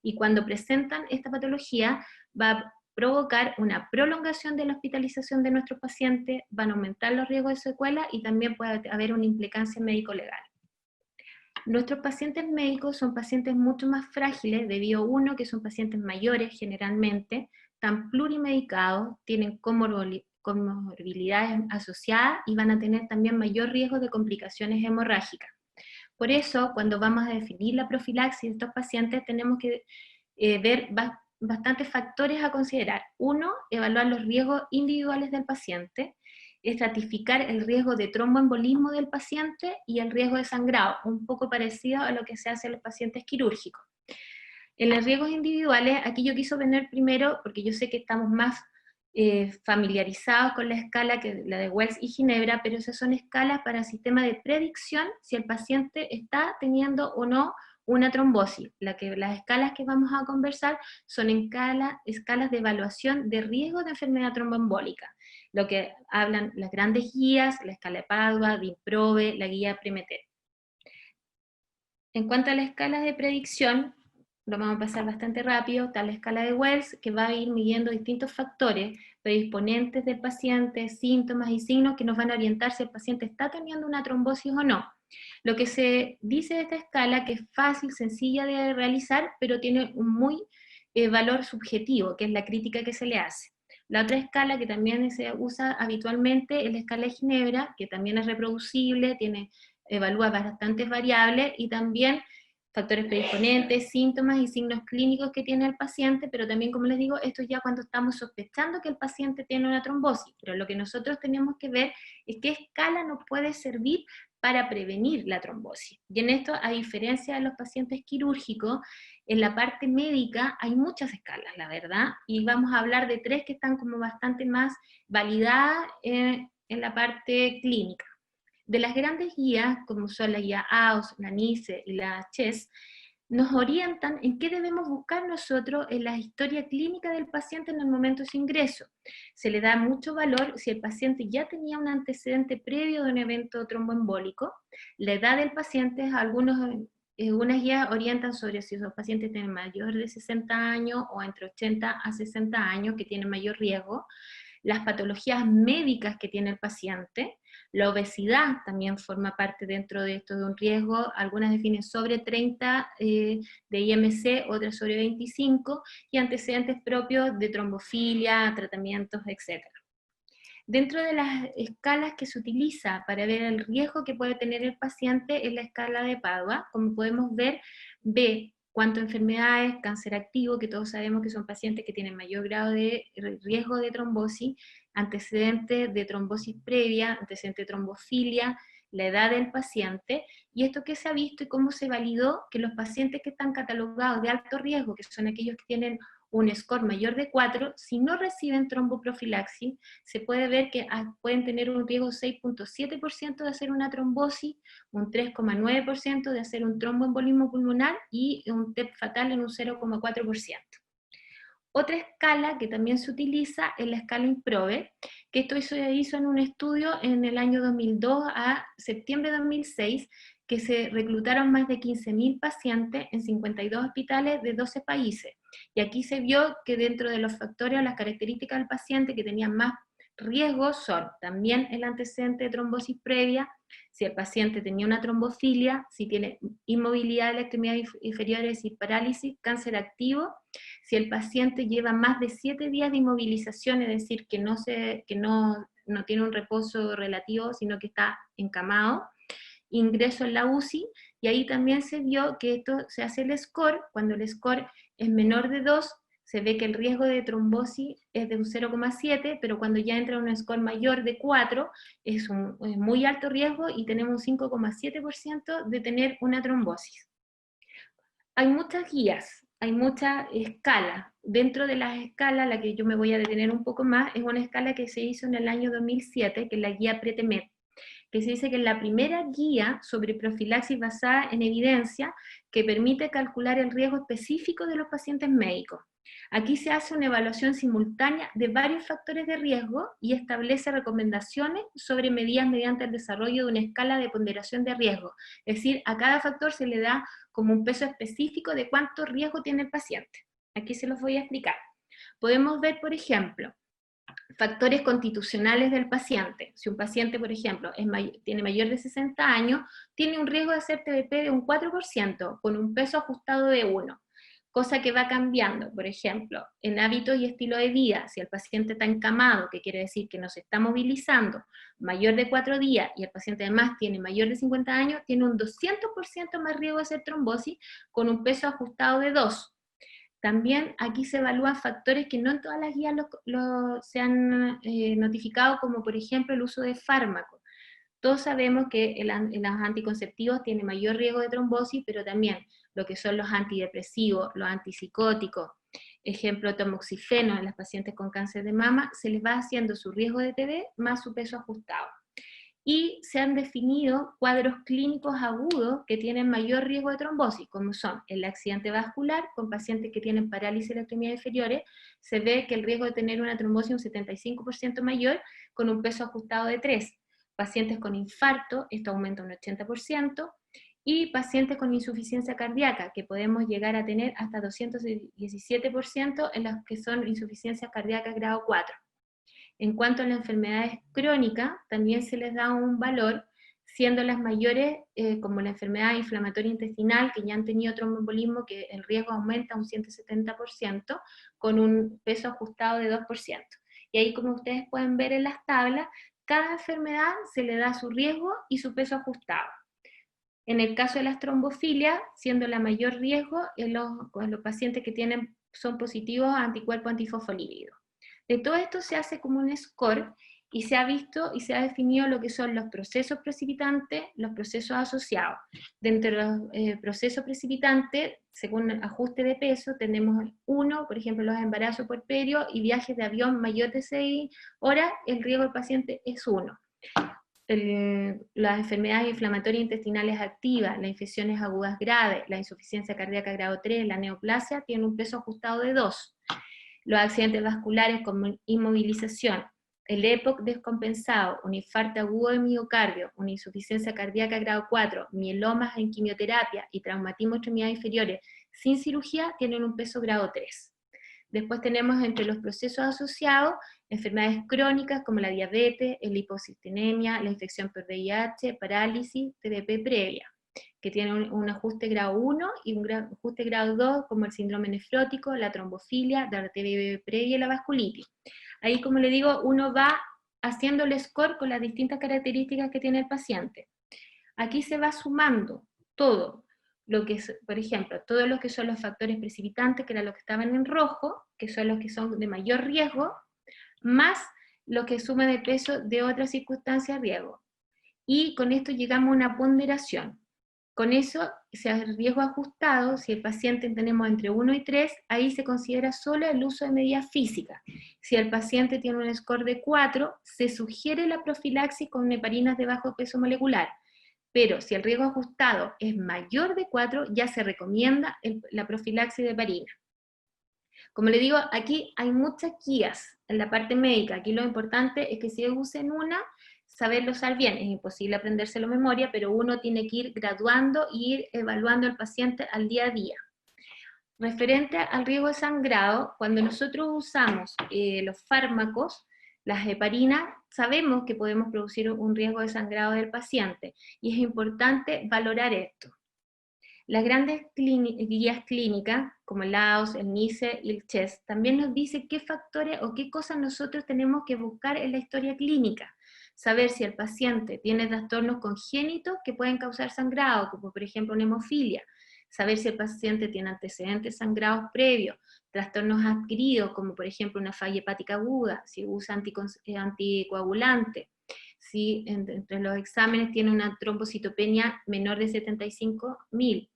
[SPEAKER 3] Y cuando presentan esta patología, va a provocar una prolongación de la hospitalización de nuestros pacientes, van a aumentar los riesgos de secuela y también puede haber una implicancia médico-legal. Nuestros pacientes médicos son pacientes mucho más frágiles debido a uno, que son pacientes mayores generalmente, están plurimedicados, tienen comorbilidades asociadas y van a tener también mayor riesgo de complicaciones hemorrágicas. Por eso, cuando vamos a definir la profilaxis de estos pacientes, tenemos que ver bastantes factores a considerar. Uno, evaluar los riesgos individuales del paciente, estratificar el riesgo de tromboembolismo del paciente y el riesgo de sangrado, un poco parecido a lo que se hace en los pacientes quirúrgicos. En los riesgos individuales, aquí yo quise venir primero, porque yo sé que estamos más familiarizados con la escala, la de Wells y Ginebra, pero esas son escalas para sistema de predicción si el paciente está teniendo o no una trombosis. Las escalas que vamos a conversar son escalas de evaluación de riesgo de enfermedad tromboembólica, lo que hablan las grandes guías, la escala de Padua, de IMPROVE, la guía PRIMETER. En cuanto a las escalas de predicción, lo vamos a pasar bastante rápido. Está la escala de Wells, que va a ir midiendo distintos factores predisponentes del paciente, síntomas y signos que nos van a orientar si el paciente está teniendo una trombosis o no. Lo que se dice de esta escala, que es fácil, sencilla de realizar, pero tiene un muy valor subjetivo, que es la crítica que se le hace. La otra escala que también se usa habitualmente es la escala de Ginebra, que también es reproducible, evalúa bastantes variables y también factores predisponentes, síntomas y signos clínicos que tiene el paciente, pero también, como les digo, esto ya cuando estamos sospechando que el paciente tiene una trombosis, pero lo que nosotros tenemos que ver es qué escala nos puede servir para prevenir la trombosis. Y en esto, a diferencia de los pacientes quirúrgicos, en la parte médica hay muchas escalas, la verdad, y vamos a hablar de 3 que están como bastante más validadas en la parte clínica. De las grandes guías, como son la guía AOS, la NICE y la CHES, nos orientan en qué debemos buscar nosotros en la historia clínica del paciente en el momento de su ingreso. Se le da mucho valor si el paciente ya tenía un antecedente previo de un evento tromboembólico, la edad del paciente, algunas guías orientan sobre si los pacientes tienen mayor de 60 años o entre 80 a 60 años, que tienen mayor riesgo, las patologías médicas que tiene el paciente. La obesidad también forma parte dentro de esto de un riesgo, algunas definen sobre 30 de IMC, otras sobre 25, y antecedentes propios de trombofilia, tratamientos, etc. Dentro de las escalas que se utiliza para ver el riesgo que puede tener el paciente es la escala de Padua. Como podemos ver, ve cuánto enfermedades, cáncer activo, que todos sabemos que son pacientes que tienen mayor grado de riesgo de trombosis, antecedentes de trombosis previa, antecedentes de trombofilia, la edad del paciente, y esto que se ha visto y cómo se validó que los pacientes que están catalogados de alto riesgo, que son aquellos que tienen un score mayor de 4, si no reciben tromboprofilaxis, se puede ver que pueden tener un riesgo 6.7% de hacer una trombosis, un 3.9% de hacer un tromboembolismo pulmonar y un TEP fatal en un 0.4%. Otra escala que también se utiliza es la escala IMPROVE, que esto se hizo en un estudio en el año 2002 a septiembre de 2006, que se reclutaron más de 15.000 pacientes en 52 hospitales de 12 países. Y aquí se vio que dentro de los factores o las características del paciente que tenían más riesgos son también el antecedente de trombosis previa, si el paciente tenía una trombofilia, si tiene inmovilidad de la extremidad inferior, es decir, parálisis, cáncer activo, si el paciente lleva más de 7 días de inmovilización, es decir, que no tiene un reposo relativo, sino que está encamado, ingreso en la UCI, y ahí también se vio que esto se hace el score, cuando el score es menor de 2, se ve que el riesgo de trombosis es de un 0,7, pero cuando ya entra un score mayor de 4, es muy alto riesgo y tenemos un 5,7% de tener una trombosis. Hay muchas guías, hay muchas escalas. Dentro de las escalas, la que yo me voy a detener un poco más, es una escala que se hizo en el año 2007, que es la guía PRETEMED, que se dice que es la primera guía sobre profilaxis basada en evidencia que permite calcular el riesgo específico de los pacientes médicos. Aquí se hace una evaluación simultánea de varios factores de riesgo y establece recomendaciones sobre medidas mediante el desarrollo de una escala de ponderación de riesgo. Es decir, a cada factor se le da como un peso específico de cuánto riesgo tiene el paciente. Aquí se los voy a explicar. Podemos ver, por ejemplo, factores constitucionales del paciente. Si un paciente, por ejemplo, tiene mayor de 60 años, tiene un riesgo de hacer TBP de un 4%, con un peso ajustado de 1. Cosa que va cambiando, por ejemplo, en hábitos y estilo de vida. Si el paciente está encamado, que quiere decir que no se está movilizando, mayor de 4 días, y el paciente además tiene mayor de 50 años, tiene un 200% más riesgo de hacer trombosis, con un peso ajustado de 2. También aquí se evalúan factores que no en todas las guías se han notificado, como por ejemplo el uso de fármacos. Todos sabemos que los anticonceptivos tienen mayor riesgo de trombosis, pero también lo que son los antidepresivos, los antipsicóticos, ejemplo tamoxifeno en las pacientes con cáncer de mama, se les va haciendo su riesgo de TB más su peso ajustado. Y se han definido cuadros clínicos agudos que tienen mayor riesgo de trombosis, como son el accidente vascular, con pacientes que tienen parálisis de las extremidades inferiores, se ve que el riesgo de tener una trombosis es un 75% mayor, con un peso ajustado de 3. Pacientes con infarto, esto aumenta un 80%, y pacientes con insuficiencia cardíaca, que podemos llegar a tener hasta 217% en las que son insuficiencias cardíacas grado 4. En cuanto a las enfermedades crónicas, también se les da un valor, siendo las mayores, como la enfermedad inflamatoria intestinal, que ya han tenido tromboembolismo, que el riesgo aumenta un 170%, con un peso ajustado de 2%. Y ahí, como ustedes pueden ver en las tablas, cada enfermedad se le da su riesgo y su peso ajustado. En el caso de las trombofilias, siendo la mayor riesgo en los pacientes que son positivos a anticuerpos antifosfolípidos. De todo esto se hace como un score y se ha visto y se ha definido lo que son los procesos precipitantes, los procesos asociados. Dentro de los procesos precipitantes, según el ajuste de peso, tenemos 1, por ejemplo, los embarazos puerperios y viajes de avión mayor de 6 horas, el riesgo del paciente es 1. Las enfermedades inflamatorias intestinales activas, las infecciones agudas graves, la insuficiencia cardíaca grado 3, la neoplasia, tienen un peso ajustado de 2. Los accidentes vasculares como inmovilización, el EPOC descompensado, un infarto agudo de miocardio, una insuficiencia cardíaca grado 4, mielomas en quimioterapia y traumatismo de extremidades inferiores sin cirugía tienen un peso grado 3. Después tenemos entre los procesos asociados enfermedades crónicas como la diabetes, la hipocistinemia, la infección por VIH, parálisis, TDP previa, que tienen un ajuste grado 1 y un ajuste grado 2, como el síndrome nefrótico, la trombofilia, la TDP previa y la vasculitis. Ahí, como le digo, uno va haciendo el score con las distintas características que tiene el paciente. Aquí se va sumando todo lo que es, por ejemplo, todos los que son los factores precipitantes, que eran los que estaban en rojo, que son los que son de mayor riesgo, más lo que suma de peso de otras circunstancias de riesgo. Y con esto llegamos a una ponderación. Con eso, si el riesgo ajustado, si el paciente tenemos entre 1 y 3, ahí se considera solo el uso de medidas físicas. Si el paciente tiene un score de 4, se sugiere la profilaxis con heparinas de bajo peso molecular. Pero si el riesgo ajustado es mayor de 4, ya se recomienda la profilaxis de heparina. Como le digo, aquí hay muchas guías en la parte médica. Aquí lo importante es que si usen una, saberlo usar bien. Es imposible aprendérselo de memoria, pero uno tiene que ir graduando e ir evaluando al paciente al día a día. Referente al riesgo de sangrado, cuando nosotros usamos los fármacos, las heparinas, sabemos que podemos producir un riesgo de sangrado del paciente, y es importante valorar esto. Las grandes guías clínicas, como el LAOS, el NICE y el CHES, también nos dicen qué factores o qué cosas nosotros tenemos que buscar en la historia clínica. Saber si el paciente tiene trastornos congénitos que pueden causar sangrado, como por ejemplo una hemofilia. Saber si el paciente tiene antecedentes sangrados previos, trastornos adquiridos, como por ejemplo una falla hepática aguda, si usa anticoagulante, si entre los exámenes tiene una trombocitopenia menor de 75.000,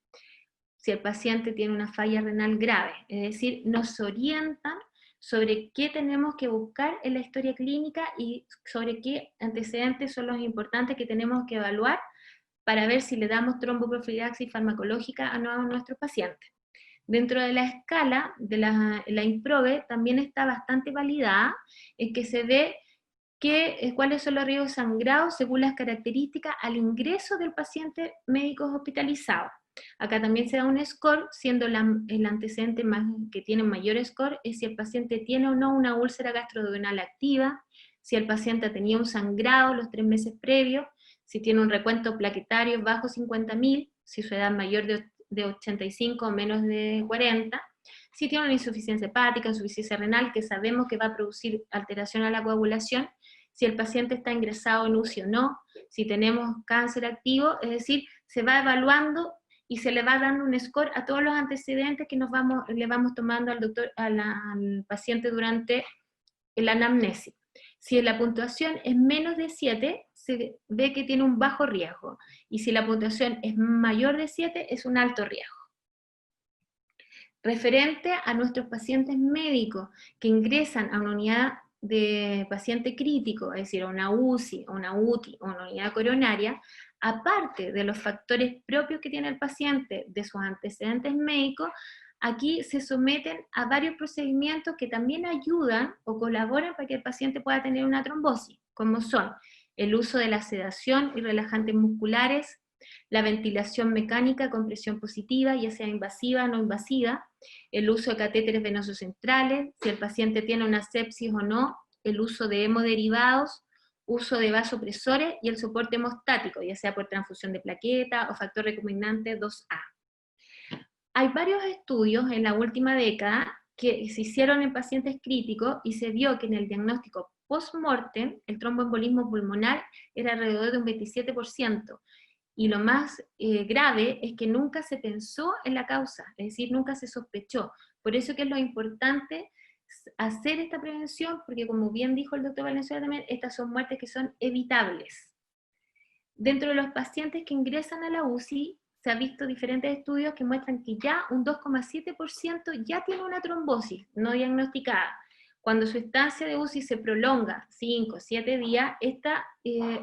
[SPEAKER 3] si el paciente tiene una falla renal grave. Es decir, nos orientan sobre qué tenemos que buscar en la historia clínica y sobre qué antecedentes son los importantes que tenemos que evaluar para ver si le damos tromboprofilaxis farmacológica a nuestros pacientes. Dentro de la escala de la INPROVE también está bastante validada, en que se ve cuáles son los riesgos sangrados según las características al ingreso del paciente médico hospitalizado. Acá también se da un score, siendo el antecedente que tiene mayor score es si el paciente tiene o no una úlcera gastroduodenal activa, si el paciente ha tenido un sangrado los 3 meses previos, si tiene un recuento plaquetario bajo 50.000, si su edad mayor de 85 o menos de 40, si tiene una insuficiencia hepática, insuficiencia renal, que sabemos que va a producir alteración a la coagulación, si el paciente está ingresado en UCI o no, si tenemos cáncer activo, es decir, se va evaluando y se le va dando un score a todos los antecedentes que le vamos tomando al paciente durante la anamnesis. Si la puntuación es menos de 7, se ve que tiene un bajo riesgo, y si la puntuación es mayor de 7, es un alto riesgo. Referente a nuestros pacientes médicos que ingresan a una unidad de paciente crítico, es decir, a una UCI, a una UTI o una unidad coronaria, aparte de los factores propios que tiene el paciente de sus antecedentes médicos, aquí se someten a varios procedimientos que también ayudan o colaboran para que el paciente pueda tener una trombosis, como son el uso de la sedación y relajantes musculares, la ventilación mecánica con presión positiva, ya sea invasiva o no invasiva, el uso de catéteres venosos centrales, si el paciente tiene una sepsis o no, el uso de hemoderivados, uso de vasopresores y el soporte hemostático, ya sea por transfusión de plaqueta o factor recombinante 2A. Hay varios estudios en la última década que se hicieron en pacientes críticos y se vio que en el diagnóstico post-mortem el tromboembolismo pulmonar era alrededor de un 27%. Y lo más grave es que nunca se pensó en la causa, es decir, nunca se sospechó. Por eso que es lo importante hacer esta prevención, porque como bien dijo el doctor Valenzuela también, estas son muertes que son evitables. Dentro de los pacientes que ingresan a la UCI, se han visto diferentes estudios que muestran que ya un 2,7% ya tiene una trombosis no diagnosticada. Cuando su estancia de UCI se prolonga 5 o 7 días, esta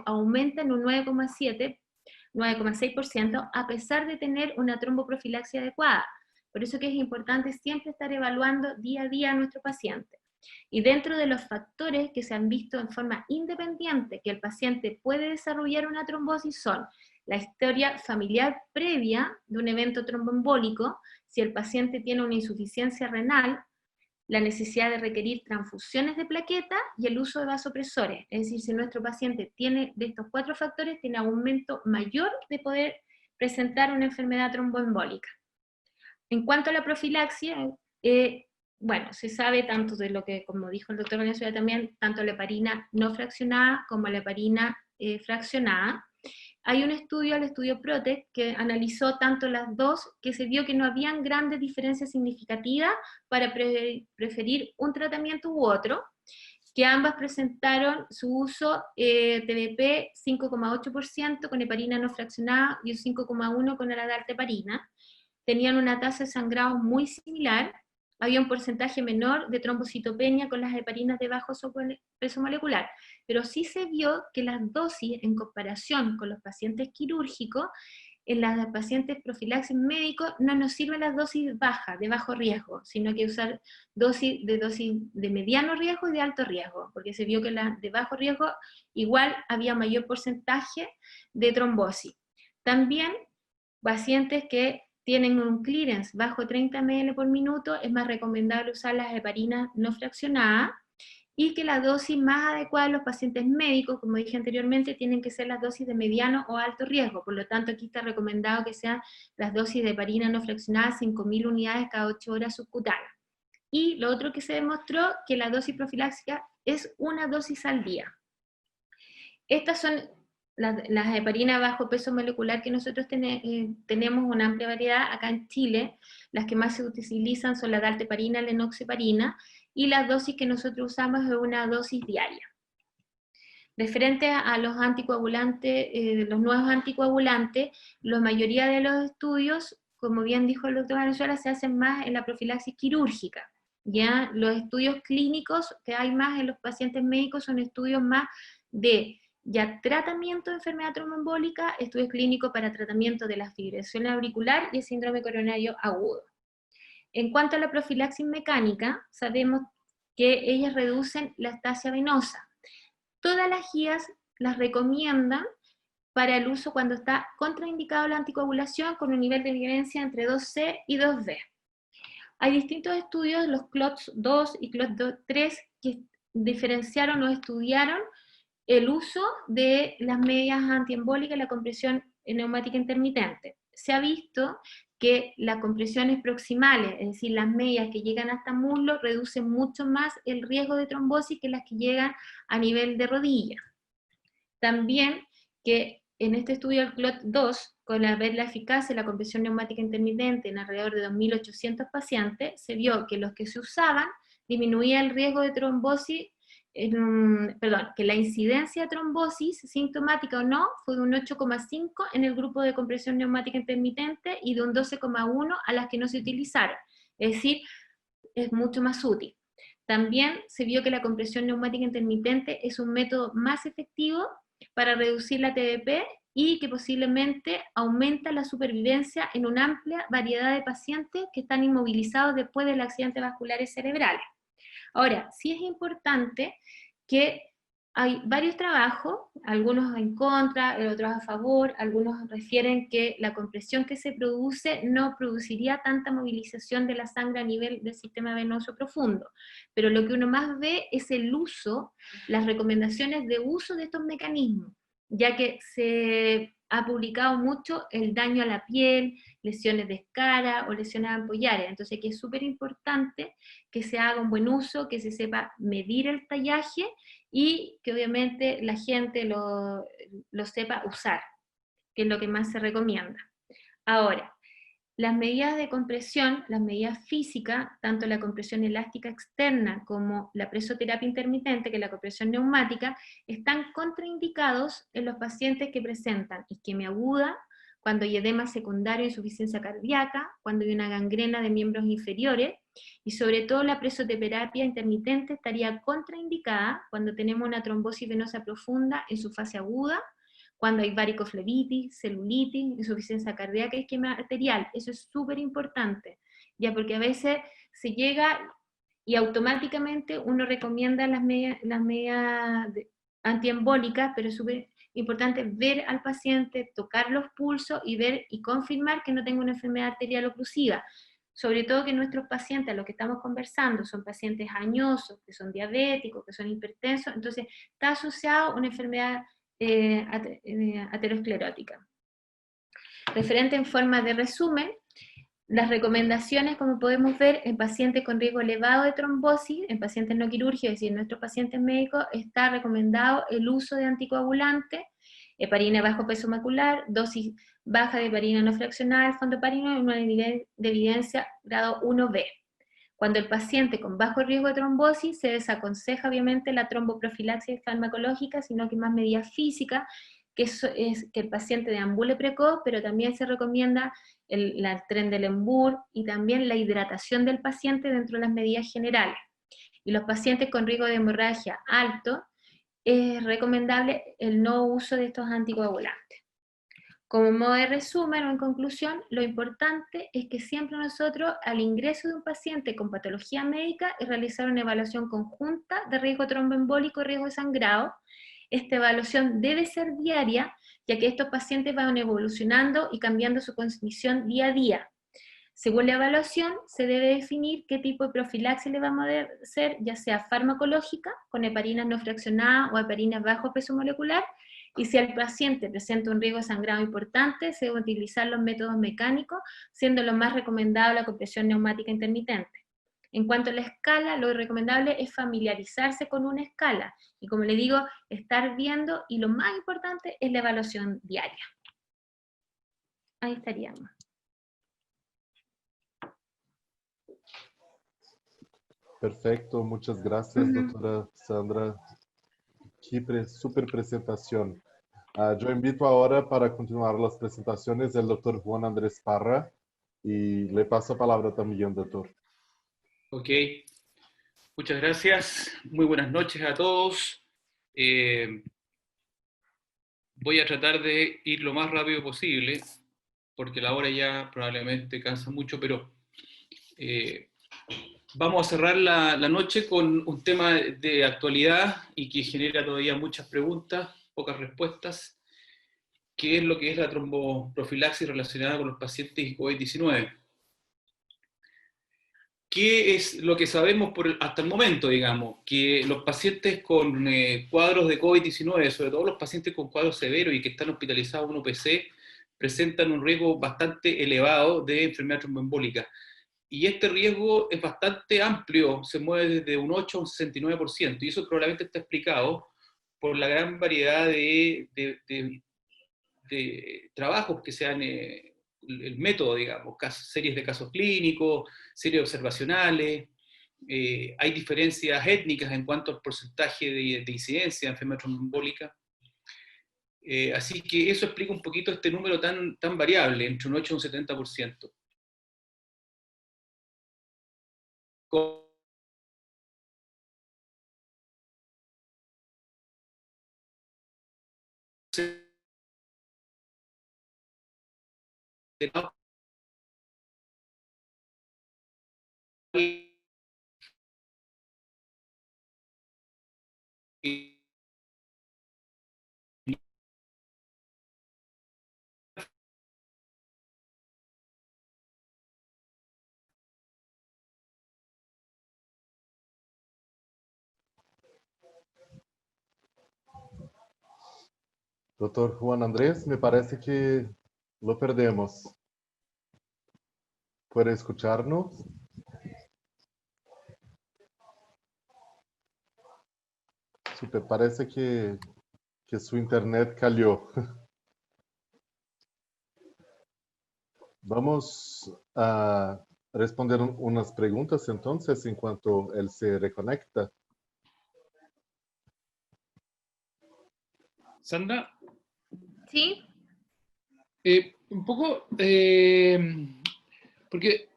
[SPEAKER 3] aumenta en un 9,6% a pesar de tener una tromboprofilaxia adecuada. Por eso que es importante siempre estar evaluando día a día a nuestro paciente. Y dentro de los factores que se han visto en forma independiente que el paciente puede desarrollar una trombosis son la historia familiar previa de un evento tromboembólico, si el paciente tiene una insuficiencia renal, la necesidad de requerir transfusiones de plaqueta y el uso de vasopresores. Es decir, si nuestro paciente tiene de estos 4 factores, tiene aumento mayor de poder presentar una enfermedad tromboembólica. En cuanto a la profilaxia, bueno, se sabe tanto de lo que, como dijo el doctor Valenzuela también, tanto la heparina no fraccionada como la heparina fraccionada. Hay un estudio, el estudio PROTECT, que analizó tanto las dos, que se vio que no habían grandes diferencias significativas para preferir un tratamiento u otro, que ambas presentaron su uso TBP 5,8% con heparina no fraccionada y un 5,1% con la heparina. Tenían una tasa de sangrado muy similar, había un porcentaje menor de trombocitopenia con las heparinas de bajo peso molecular, pero sí se vio que las dosis en comparación con los pacientes quirúrgicos, en las pacientes profilaxis médicos no nos sirven las dosis bajas, de bajo riesgo, sino que usar dosis de mediano riesgo y de alto riesgo, porque se vio que las de bajo riesgo igual había mayor porcentaje de trombosis. También pacientes que tienen un clearance bajo 30 ml por minuto, es más recomendable usar las heparinas no fraccionadas, y que la dosis más adecuada a los pacientes médicos, como dije anteriormente, tienen que ser las dosis de mediano o alto riesgo. Por lo tanto, aquí está recomendado que sean las dosis de heparina no fraccionada, 5.000 unidades cada 8 horas subcutáneas. Y lo otro que se demostró, que la dosis profiláctica es una dosis al día. Estas son las heparinas bajo peso molecular que nosotros tenemos una amplia variedad acá en Chile. Las que más se utilizan son la dalteparina, la enoxaparina, y la dosis que nosotros usamos es una dosis diaria. Referente a los anticoagulantes, los nuevos anticoagulantes, la mayoría de los estudios, como bien dijo el doctor Valenzuela, se hacen más en la profilaxis quirúrgica. Ya los estudios clínicos que hay más en los pacientes médicos son estudios más de ya tratamiento de enfermedad tromboembólica, estudios clínicos para tratamiento de la fibrilación auricular y el síndrome coronario agudo. En cuanto a la profilaxis mecánica, sabemos que ellas reducen la estasia venosa. Todas las guías las recomiendan para el uso cuando está contraindicado la anticoagulación con un nivel de evidencia entre 2C y 2B. Hay distintos estudios, los CLOTS 2 y CLOTS 3, que diferenciaron o estudiaron el uso de las medias antiembólicas y la compresión neumática intermitente. Se ha visto que las compresiones proximales, es decir, las medias que llegan hasta muslo, reducen mucho más el riesgo de trombosis que las que llegan a nivel de rodilla. También que en este estudio del CLOT 2, con la eficacia de la compresión neumática intermitente en alrededor de 2.800 pacientes, se vio que los que se usaban disminuía el riesgo de trombosis, que la incidencia de trombosis, sintomática o no, fue de un 8,5 en el grupo de compresión neumática intermitente y de un 12,1 a las que no se utilizaron. Es decir, es mucho más útil. También se vio que la compresión neumática intermitente es un método más efectivo para reducir la TBP y que posiblemente aumenta la supervivencia en una amplia variedad de pacientes que están inmovilizados después del accidente vasculares cerebrales. Ahora, sí es importante que hay varios trabajos, algunos en contra, otros a favor, algunos refieren que la compresión que se produce no produciría tanta movilización de la sangre a nivel del sistema venoso profundo, pero lo que uno más ve es el uso, las recomendaciones de uso de estos mecanismos, ya que se ha publicado mucho el daño a la piel, lesiones de escara o lesiones ampollares, entonces que es súper importante que se haga un buen uso, que se sepa medir el tallaje y que obviamente la gente lo sepa usar, que es lo que más se recomienda. Ahora, las medidas de compresión, las medidas físicas, tanto la compresión elástica externa como la presoterapia intermitente, que es la compresión neumática, están contraindicados en los pacientes que presentan isquemia aguda, cuando hay edema secundario, insuficiencia cardíaca, cuando hay una gangrena de miembros inferiores, y sobre todo la presoterapia intermitente estaría contraindicada cuando tenemos una trombosis venosa profunda en su fase aguda, cuando hay varicoflebitis, celulitis, insuficiencia cardíaca y isquemia arterial. Eso es súper importante, ya porque a veces se llega y automáticamente uno recomienda las medidas antiembólicas, pero es súper importante ver al paciente, tocar los pulsos y ver y confirmar que no tenga una enfermedad arterial oclusiva. Sobre todo que nuestros pacientes, a los que estamos conversando, son pacientes añosos, que son diabéticos, que son hipertensos, entonces está asociado a una enfermedad aterosclerótica. Referente en forma de resumen, las recomendaciones, como podemos ver, en pacientes con riesgo elevado de trombosis, en pacientes no quirúrgicos, es decir, en nuestros pacientes médicos, está recomendado el uso de anticoagulantes, heparina bajo peso macular, dosis baja de heparina no fraccionada, fondoheparina y una de evidencia grado 1B. Cuando el paciente con bajo riesgo de trombosis se desaconseja obviamente la tromboprofilaxis farmacológica, sino que más medidas físicas, que es que el paciente deambule precoz, pero también se recomienda el Trendelenburg y también la hidratación del paciente dentro de las medidas generales. Y los pacientes con riesgo de hemorragia alto, es recomendable el no uso de estos anticoagulantes. Como modo de resumen o en conclusión, lo importante es que siempre nosotros, al ingreso de un paciente con patología médica, es realizar una evaluación conjunta de riesgo tromboembólico y riesgo de sangrado. Esta evaluación debe ser diaria, ya que estos pacientes van evolucionando y cambiando su condición día a día. Según la evaluación, se debe definir qué tipo de profilaxis le vamos a hacer, ya sea farmacológica, con heparinas no fraccionadas o heparinas bajo peso molecular, y si el paciente presenta un riesgo de sangrado importante, se deben utilizar los métodos mecánicos, siendo lo más recomendable la compresión neumática intermitente. En cuanto a la escala, lo recomendable es familiarizarse con una escala, y como le digo, estar viendo, y lo más importante es la evaluación diaria. Ahí estaríamos.
[SPEAKER 1] Perfecto, muchas gracias, doctora Sandra. Qué super presentación. Yo invito ahora para continuar las presentaciones el doctor Juan Andrés Parra y le paso la palabra también, doctor.
[SPEAKER 2] Ok, muchas gracias. Muy buenas noches a todos. Voy a tratar de ir lo más rápido posible, porque la hora ya probablemente cansa mucho, pero vamos a cerrar la noche con un tema de actualidad y que genera todavía muchas preguntas, pocas respuestas, que es lo que es la tromboprofilaxis relacionada con los pacientes COVID-19. ¿Qué es lo que sabemos hasta el momento, digamos? Que los pacientes con cuadros de COVID-19, sobre todo los pacientes con cuadros severos y que están hospitalizados en UPC, presentan un riesgo bastante elevado de enfermedad tromboembólica. Y este riesgo es bastante amplio, se mueve desde un 8 a un 69%, y eso probablemente está explicado por la gran variedad de trabajos que se han, el método, digamos, series de casos clínicos, series observacionales, hay diferencias étnicas en cuanto al porcentaje de incidencia de enfermedad tromboembólica. Así que eso explica un poquito este número tan variable, entre un 8 y un 70%.
[SPEAKER 1] Doctor Juan Andrés, me parece que lo perdemos. ¿Puede escucharnos? Super, parece que su internet cayó. Vamos a responder unas preguntas entonces en cuanto él se reconecta.
[SPEAKER 2] Sandra,
[SPEAKER 3] ¿Sí?
[SPEAKER 2] un poco, porque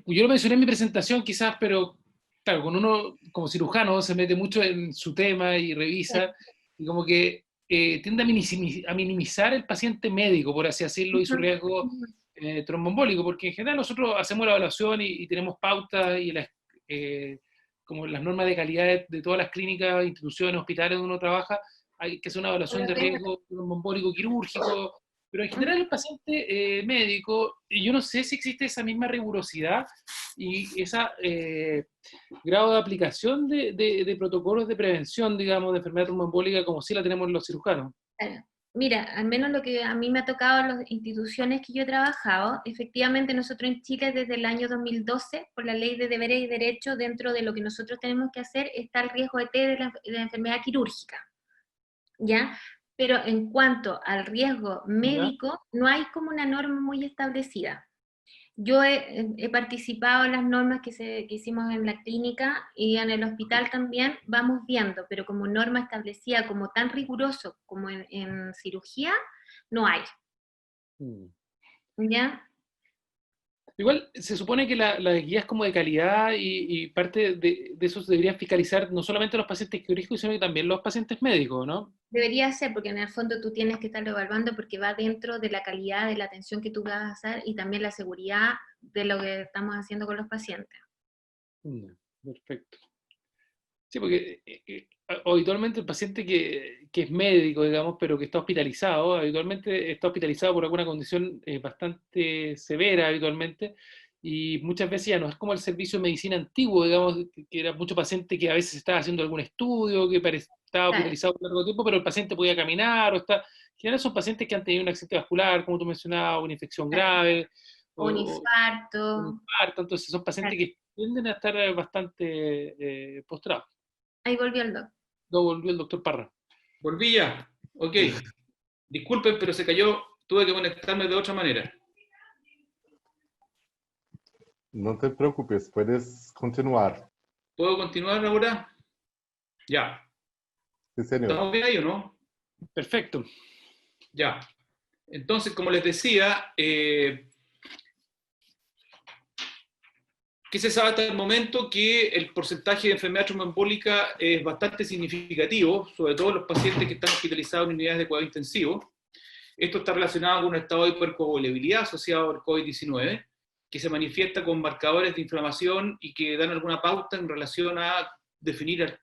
[SPEAKER 2] yo lo mencioné en mi presentación quizás, pero claro, cuando uno como cirujano se mete mucho en su tema y revisa, y como que tiende a minimizar el paciente médico, por así decirlo, y su riesgo tromboembólico, porque en general nosotros hacemos la evaluación y tenemos pautas y como las normas de calidad de todas las clínicas, instituciones, hospitales donde uno trabaja, hay que hacer una evaluación de riesgo tromboembólico quirúrgico, pero en general el paciente médico, yo no sé si existe esa misma rigurosidad y ese grado de aplicación de protocolos de prevención, digamos, de enfermedad tromboembólica como sí la tenemos los cirujanos.
[SPEAKER 3] Claro. Mira, al menos lo que a mí me ha tocado en las instituciones que yo he trabajado, efectivamente nosotros en Chile desde el año 2012, por la ley de deberes y derechos, dentro de lo que nosotros tenemos que hacer está el riesgo ET de la enfermedad quirúrgica, ¿ya? Pero en cuanto al riesgo
[SPEAKER 2] ¿Ya?
[SPEAKER 3] médico, no hay como una norma muy establecida. Yo he participado en las normas que hicimos en la clínica y en el hospital también, vamos viendo, pero como norma establecida, como tan riguroso como en cirugía, no hay.
[SPEAKER 2] Mm.
[SPEAKER 3] ¿Ya?
[SPEAKER 2] Igual se supone que las guías como de calidad y parte de eso se deberían fiscalizar no solamente los pacientes quirúrgicos, sino que también los pacientes médicos, ¿no?
[SPEAKER 3] Debería ser, porque en el fondo tú tienes que estarlo evaluando porque va dentro de la calidad de la atención que tú vas a hacer y también la seguridad de lo que estamos haciendo con los pacientes.
[SPEAKER 2] Mm, perfecto. Sí, porque habitualmente el paciente que es médico, digamos, pero que está hospitalizado, habitualmente está hospitalizado por alguna condición bastante severa habitualmente, y muchas veces ya no es como el servicio de medicina antiguo, digamos, que era mucho paciente que a veces estaba haciendo algún estudio, que estaba
[SPEAKER 3] Claro.
[SPEAKER 2] hospitalizado por largo tiempo, pero el paciente podía caminar, o está... En general son pacientes que han tenido un accidente vascular, como tú mencionabas, una infección grave,
[SPEAKER 3] O un
[SPEAKER 2] o
[SPEAKER 3] infarto.
[SPEAKER 2] un infarto, entonces son pacientes que tienden a estar bastante postrados.
[SPEAKER 3] Ahí volvió el doc.
[SPEAKER 2] No volvió el doctor Parra.
[SPEAKER 4] Volví ya. Ok. Disculpen, pero se cayó. Tuve que conectarme de otra manera.
[SPEAKER 1] No te preocupes, puedes continuar.
[SPEAKER 4] ¿Puedo continuar ahora? Ya.
[SPEAKER 1] Sí, señor.
[SPEAKER 4] ¿Estamos bien ahí o no?
[SPEAKER 2] Perfecto.
[SPEAKER 4] Ya. Entonces, como les decía, ¿qué se sabe hasta el momento? Que el porcentaje de enfermedad tromboembólica es bastante significativo, sobre todo en los pacientes que están hospitalizados en unidades de cuidado intensivo. Esto está relacionado con un estado de hipercoagulabilidad asociado al COVID-19, que se manifiesta con marcadores de inflamación y que dan alguna pauta en relación a definir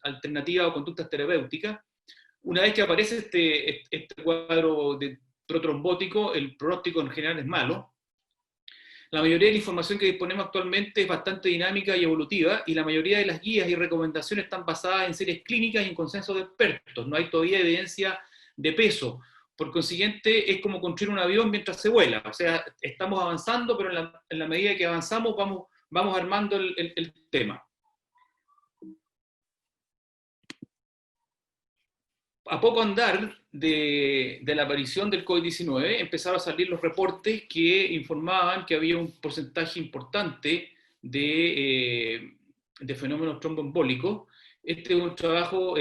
[SPEAKER 4] alternativas o conductas terapéuticas. Una vez que aparece este cuadro de protrombótico, el pronóstico en general es malo. La mayoría de la información que disponemos actualmente es bastante dinámica y evolutiva, y la mayoría de las guías y recomendaciones están basadas en series clínicas y en consensos de expertos. No hay todavía evidencia de peso. Por consiguiente, es como construir un avión mientras se vuela. O sea, estamos avanzando, pero en la medida que avanzamos vamos armando el tema. A poco andar de la aparición del COVID-19, empezaron a salir los reportes que informaban que había un porcentaje importante de fenómenos tromboembólicos. Este es un trabajo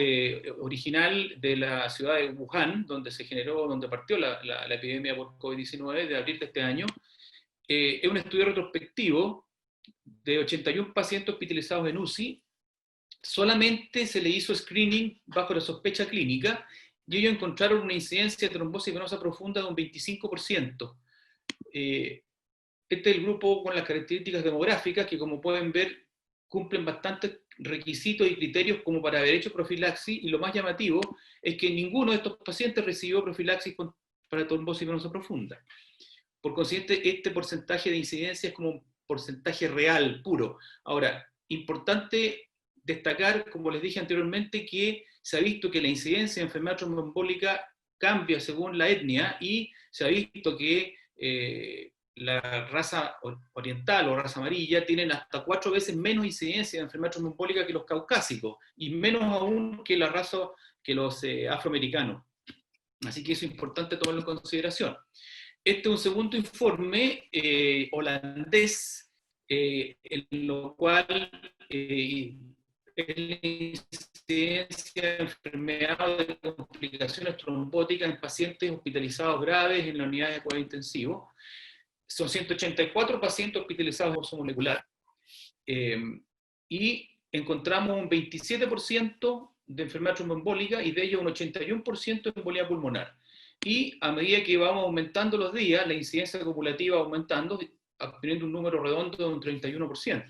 [SPEAKER 4] original de la ciudad de Wuhan, donde partió la epidemia por COVID-19 de abril de este año. Es un estudio retrospectivo de 81 pacientes hospitalizados en UCI, solamente se le hizo screening bajo la sospecha clínica y ellos encontraron una incidencia de trombosis venosa profunda de un 25%. Este es el grupo con las características demográficas que, como pueden ver, cumplen bastantes requisitos y criterios como para haber hecho profilaxis, y lo más llamativo es que ninguno de estos pacientes recibió profilaxis para trombosis venosa profunda. Por consiguiente, este porcentaje de incidencia es como un porcentaje real, puro. Ahora, importante destacar, como les dije anteriormente, que se ha visto que la incidencia de enfermedad tromboembólica cambia según la etnia, y se ha visto que la raza oriental o raza amarilla tienen hasta 4 veces menos incidencia de enfermedad tromboembólica que los caucásicos, y menos aún que la raza, que los afroamericanos. Así que eso es importante tomarlo en consideración. Este es un segundo informe holandés, en lo cual es la incidencia de enfermedad o de complicaciones trombóticas en pacientes hospitalizados graves en la unidad de cuidado intensivo. Son 184 pacientes hospitalizados por uso molecular, y encontramos un 27% de enfermedad tromboembólica, y de ello un 81% de embolía pulmonar. Y a medida que vamos aumentando los días, la incidencia acumulativa va aumentando, obteniendo un número redondo de un 31%,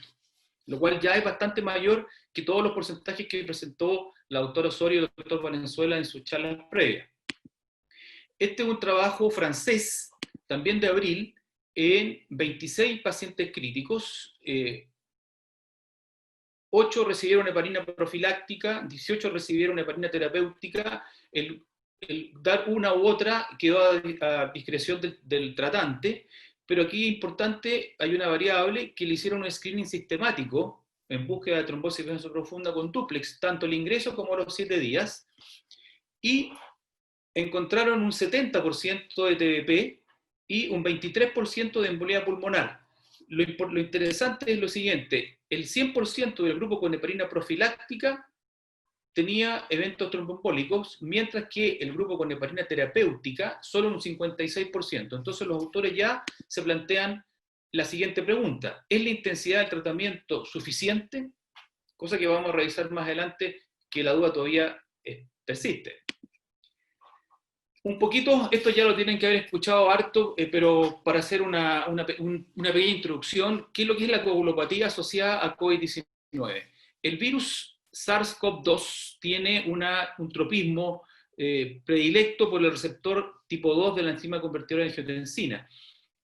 [SPEAKER 4] lo cual ya es bastante mayor que todos los porcentajes que presentó la doctora Osorio y el doctor Valenzuela en sus charlas previas. Este es un trabajo francés, también de abril, en 26 pacientes críticos. 8 recibieron heparina profiláctica, 18 recibieron heparina terapéutica. El dar una u otra quedó a discreción del tratante, pero aquí es importante, hay una variable que le hicieron un screening sistemático en búsqueda de trombosis venosa profunda con dúplex, tanto el ingreso como los 7 días, y encontraron un 70% de TBP y un 23% de embolía pulmonar. Lo interesante es lo siguiente: el 100% del grupo con heparina profiláctica tenía eventos tromboembólicos, mientras que el grupo con heparina terapéutica solo un 56%. Entonces los autores ya se plantean la siguiente pregunta: ¿es la intensidad del tratamiento suficiente? Cosa que vamos a revisar más adelante, que la duda todavía persiste. Un poquito, esto ya lo tienen que haber escuchado harto, pero para hacer una pequeña introducción, ¿qué es lo que es la coagulopatía asociada a COVID-19? El virus SARS-CoV-2 tiene un tropismo predilecto por el receptor tipo 2 de la enzima convertidora de angiotensina.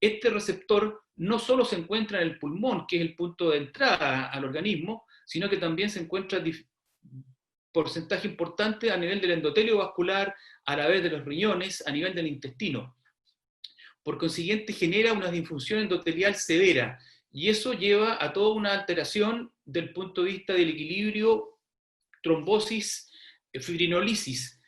[SPEAKER 4] Este receptor no solo se encuentra en el pulmón, que es el punto de entrada al organismo, sino que también se encuentra porcentaje importante a nivel del endotelio vascular, a la vez de los riñones, a nivel del intestino. Por consiguiente, genera una disfunción endotelial severa, y eso lleva a toda una alteración del punto de vista del equilibrio trombosis, fibrinolisis,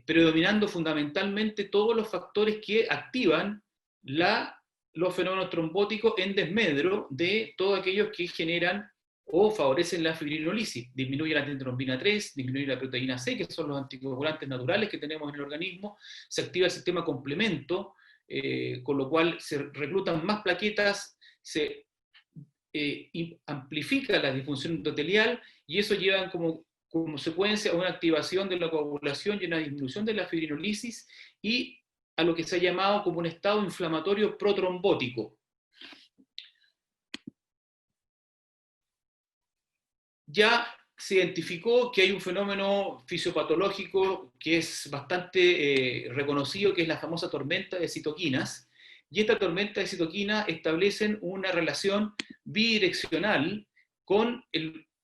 [SPEAKER 4] predominando fundamentalmente todos los factores que activan los fenómenos trombóticos en desmedro de todos aquellos que generan o favorecen la fibrinolisis. Disminuye la trombina 3, disminuye la proteína C, que son los anticoagulantes naturales que tenemos en el organismo, se activa el sistema complemento, con lo cual se reclutan más plaquetas, se amplifica la disfunción endotelial, y eso lleva como consecuencia a una activación de la coagulación y una disminución de la fibrinolisis, y a lo que se ha llamado como un estado inflamatorio protrombótico. Ya se identificó que hay un fenómeno fisiopatológico que es bastante reconocido, que es la famosa tormenta de citoquinas, y esta tormenta de citoquinas establecen una relación bidireccional con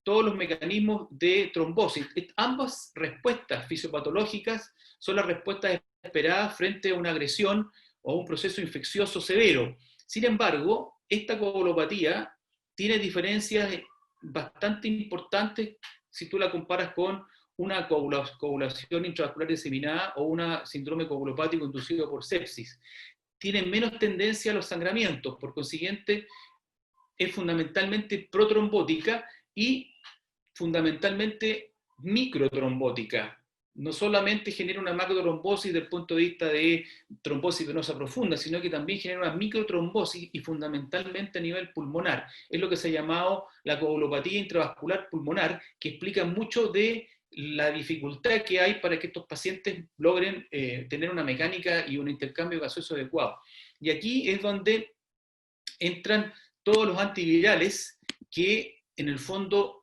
[SPEAKER 4] todos los mecanismos de trombosis. Ambas respuestas fisiopatológicas son las respuestas esperadas frente a una agresión o un proceso infeccioso severo. Sin embargo, esta coagulopatía tiene diferencias bastante importantes si tú la comparas con una coagulación intravascular diseminada o un síndrome coagulopático inducido por sepsis. Tiene menos tendencia a los sangramientos, por consiguiente es fundamentalmente protrombótica y fundamentalmente microtrombótica. no solamente genera una macrotrombosis desde el punto de vista de trombosis venosa profunda, sino que también genera una microtrombosis y fundamentalmente a nivel pulmonar. Es lo que se ha llamado la coagulopatía intravascular pulmonar, que explica mucho de la dificultad que hay para que estos pacientes logren tener una mecánica y un intercambio gaseoso adecuado. Y aquí es donde entran todos los antivirales que en el fondo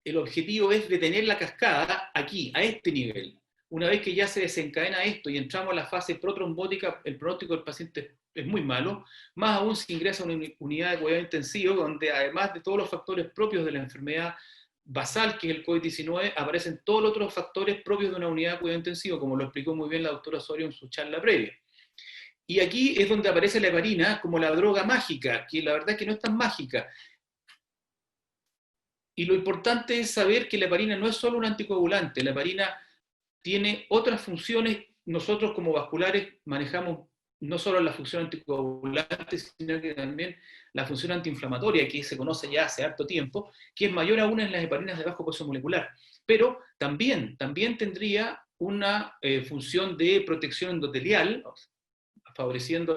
[SPEAKER 4] el objetivo es detener la cascada aquí, a este nivel. Una vez que ya se desencadena esto y entramos a la fase protrombótica, el pronóstico del paciente es muy malo, más aún si ingresa a una unidad de cuidado intensivo, donde además de todos los factores propios de la enfermedad basal, que es el COVID-19, aparecen todos los otros factores propios de una unidad de cuidado intensivo, como lo explicó muy bien la doctora Osorio en su charla previa. Y aquí es donde aparece la heparina como la droga mágica, que la verdad es que no es tan mágica. Y lo importante es saber que la heparina no es solo un anticoagulante, la heparina tiene otras funciones. Nosotros como vasculares manejamos no solo la función anticoagulante, sino que también la función antiinflamatoria, que se conoce ya hace harto tiempo, que es mayor aún en las heparinas de bajo peso molecular. Pero también tendría una función de protección endotelial, favoreciendo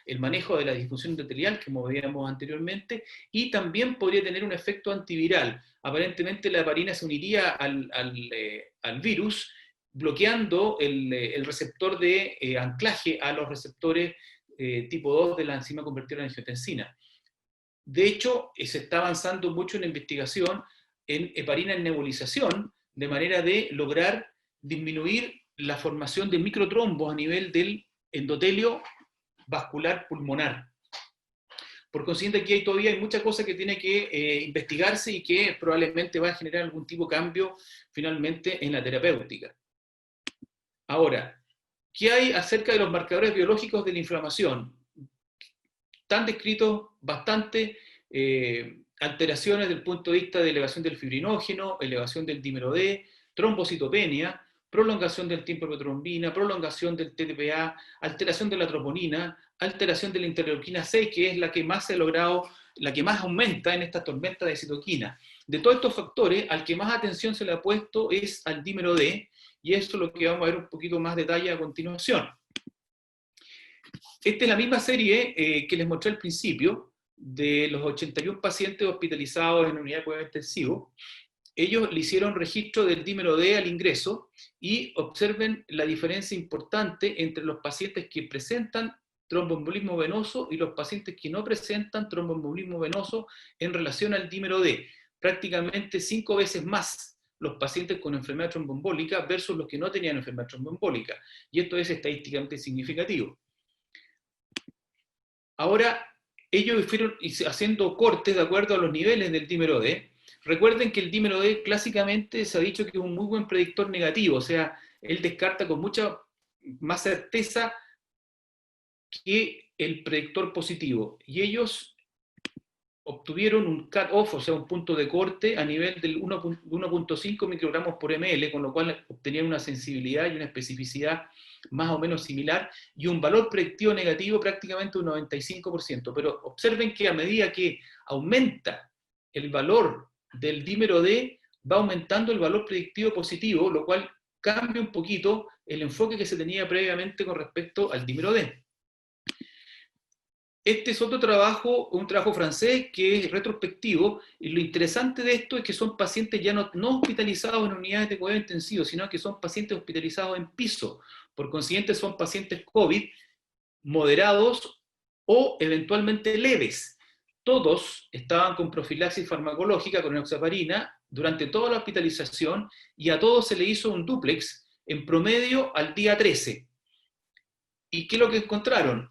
[SPEAKER 4] el manejo de la disfunción endotelial, como veíamos anteriormente, y también podría tener un efecto antiviral. Aparentemente la heparina se uniría al virus, bloqueando el receptor de anclaje a los receptores tipo 2 de la enzima convertida en angiotensina. De hecho, se está avanzando mucho en la investigación en heparina en nebulización, de manera de lograr disminuir la formación de microtrombos a nivel del endotelio vascular pulmonar. Por consiguiente, aquí todavía hay mucha cosa que tiene que investigarse y que probablemente va a generar algún tipo de cambio finalmente en la terapéutica. Ahora, ¿qué hay acerca de los marcadores biológicos de la inflamación? Están descritos bastante alteraciones desde el punto de vista de elevación del fibrinógeno, elevación del dímero D, trombocitopenia, prolongación del tiempo de protrombina, prolongación del TTPA, alteración de la troponina, alteración de la interleuquina 6, que es la que más se ha logrado, la que más aumenta en esta tormenta de citoquina. De todos estos factores, al que más atención se le ha puesto es al dímero D, y esto es lo que vamos a ver un poquito más detalle a continuación. Esta es la misma serie que les mostré al principio, de los 81 pacientes hospitalizados en unidad de cuidado intensivo. Ellos le hicieron registro del dímero D al ingreso y observen la diferencia importante entre los pacientes que presentan tromboembolismo venoso y los pacientes que no presentan tromboembolismo venoso en relación al dímero D. Prácticamente 5 veces más los pacientes con enfermedad tromboembólica versus los que no tenían enfermedad tromboembólica. Y esto es estadísticamente significativo. Ahora, ellos fueron haciendo cortes de acuerdo a los niveles del dímero D. Recuerden que el dímero D clásicamente se ha dicho que es un muy buen predictor negativo, o sea, él descarta con mucha más certeza que el predictor positivo. Y ellos obtuvieron un cut-off, o sea, un punto de corte a nivel del 1.5 microgramos por ml, con lo cual obtenían una sensibilidad y una especificidad más o menos similar, y un valor predictivo negativo prácticamente un 95%. Pero observen que a medida que aumenta el valor del dímero D, va aumentando el valor predictivo positivo, lo cual cambia un poquito el enfoque que se tenía previamente con respecto al dímero D. Este es otro trabajo, un trabajo francés que es retrospectivo, y lo interesante de esto es que son pacientes ya no hospitalizados en unidades de cuidado intensivo, sino que son pacientes hospitalizados en piso. Por consiguiente, son pacientes COVID moderados o eventualmente leves. Todos estaban con profilaxis farmacológica con enoxaparina durante toda la hospitalización, y a todos se le hizo un dúplex en promedio al día 13. ¿Y qué es lo que encontraron?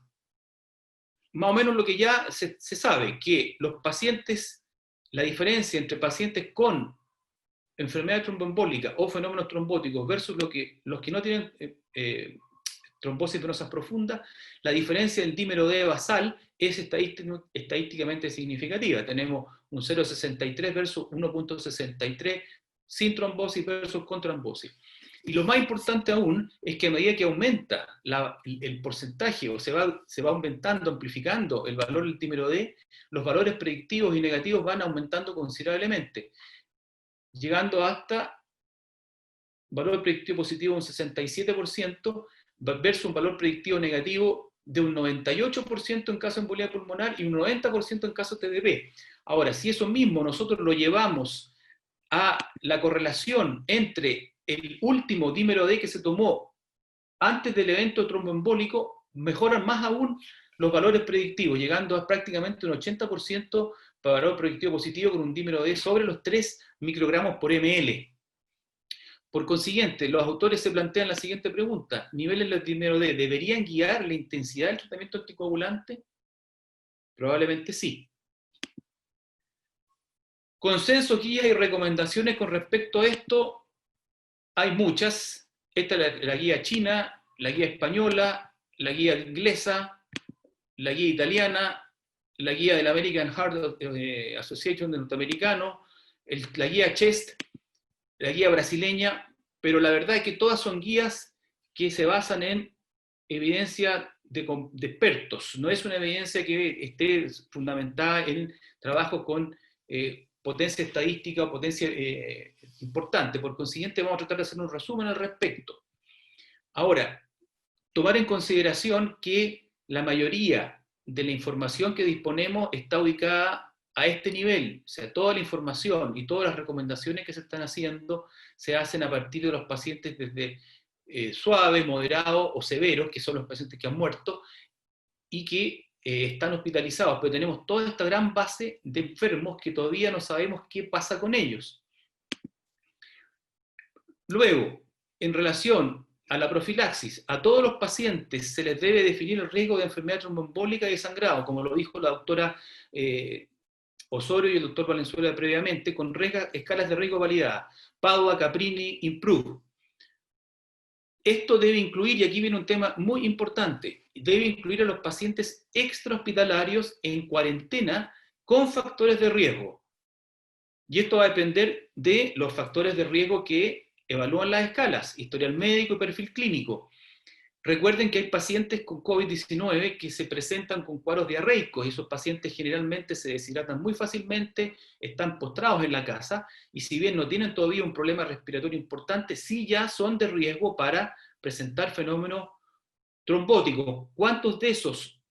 [SPEAKER 4] Más o menos lo que ya se sabe, que los pacientes, la diferencia entre pacientes con enfermedad tromboembólica o fenómenos trombóticos versus los que no tienen trombosis venosas profundas, la diferencia del dímero D basal es estadísticamente significativa. Tenemos un 0,63 versus 1,63 sin trombosis versus con trombosis. Y lo más importante aún es que a medida que aumenta el porcentaje, o se va aumentando, amplificando el valor del dímero D, los valores predictivos y negativos van aumentando considerablemente, llegando hasta valor predictivo positivo de un 67% versus un valor predictivo negativo de un 98% en caso de embolia pulmonar y un 90% en caso de TDP. Ahora, si eso mismo nosotros lo llevamos a la correlación entre el último dímero D que se tomó antes del evento tromboembólico, mejoran más aún los valores predictivos, llegando a prácticamente un 80% para valor predictivo positivo con un dímero D sobre los 3 microgramos por ml. Por consiguiente, los autores se plantean la siguiente pregunta: ¿niveles de dímero D deberían guiar la intensidad del tratamiento anticoagulante? Probablemente sí. Consensos, guías y recomendaciones con respecto a esto, hay muchas. Esta es la guía china, la guía española, la guía inglesa, la guía italiana, la guía del American Heart Association de norteamericano, la guía CHEST, la guía brasileña, pero la verdad es que todas son guías que se basan en evidencia de expertos. No es una evidencia que esté fundamentada en trabajos con potencia estadística o potencia importante. Por consiguiente, vamos a tratar de hacer un resumen al respecto. Ahora, tomar en consideración que la mayoría de la información que disponemos está ubicada a este nivel. O sea, toda la información y todas las recomendaciones que se están haciendo se hacen a partir de los pacientes desde suaves, moderados o severos, que son los pacientes que han muerto y que están hospitalizados, pero tenemos toda esta gran base de enfermos que todavía no sabemos qué pasa con ellos. Luego, en relación a la profilaxis, a todos los pacientes se les debe definir el riesgo de enfermedad tromboembólica y de sangrado, como lo dijo la doctora Osorio y el doctor Valenzuela previamente, con escalas de riesgo validadas, Padua, Caprini, Improve. Esto debe incluir, y aquí viene un tema muy importante, debe incluir a los pacientes extrahospitalarios en cuarentena con factores de riesgo. Y esto va a depender de los factores de riesgo que evalúan las escalas, historial médico y perfil clínico. Recuerden que hay pacientes con COVID-19 que se presentan con cuadros diarreicos, y esos pacientes generalmente se deshidratan muy fácilmente, están postrados en la casa, y si bien no tienen todavía un problema respiratorio importante, sí ya son de riesgo para presentar fenómenos trombóticos. ¿Cuántos de esos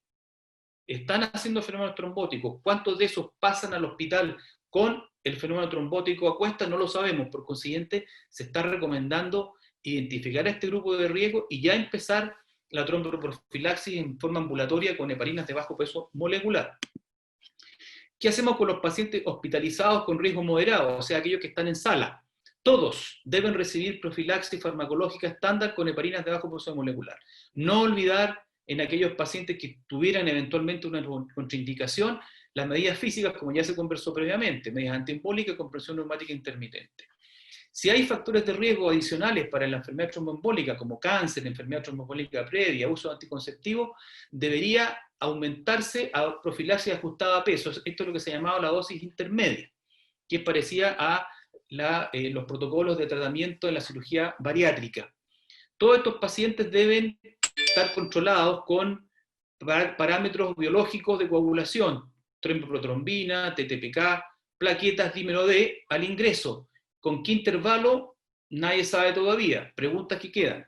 [SPEAKER 4] están haciendo fenómenos trombóticos? ¿Cuántos de esos pasan al hospital con el fenómeno trombótico a cuestas? No lo sabemos. Por consiguiente, se está recomendando identificar a este grupo de riesgo y ya empezar la tromboprofilaxis en forma ambulatoria con heparinas de bajo peso molecular. ¿Qué hacemos con los pacientes hospitalizados con riesgo moderado? O sea, aquellos que están en sala. Todos deben recibir profilaxis farmacológica estándar con heparinas de bajo peso molecular. No olvidar en aquellos pacientes que tuvieran eventualmente una contraindicación las medidas físicas, como ya se conversó previamente, medidas antiembólicas con presión neumática intermitente. Si hay factores de riesgo adicionales para la enfermedad tromboembólica, como cáncer, enfermedad tromboembólica previa, uso de anticonceptivos, debería aumentarse a profilaxis ajustada a peso. Esto es lo que se llamaba la dosis intermedia, que es parecida a los protocolos de tratamiento en la cirugía bariátrica. Todos estos pacientes deben estar controlados con parámetros biológicos de coagulación, tromboprotrombina, TTPK, plaquetas dímero D al ingreso. ¿Con qué intervalo? Nadie sabe todavía. Preguntas que quedan.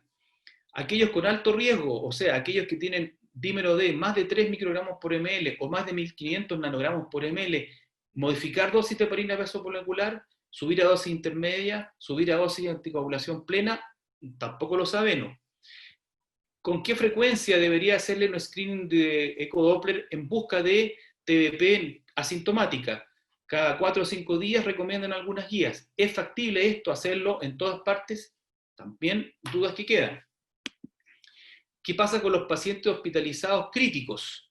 [SPEAKER 4] Aquellos con alto riesgo, o sea, aquellos que tienen dímero D más de 3 microgramos por ml o más de 1500 nanogramos por ml, modificar dosis de heparina vasomolecular, subir a dosis intermedia, subir a dosis de anticoagulación plena, tampoco lo sabemos. ¿Con qué frecuencia debería hacerle un screening de ecodoppler en busca de TBP asintomática? Cada 4 o 5 días recomiendan algunas guías. ¿Es factible esto, hacerlo en todas partes? También dudas que quedan. ¿Qué pasa con los pacientes hospitalizados críticos?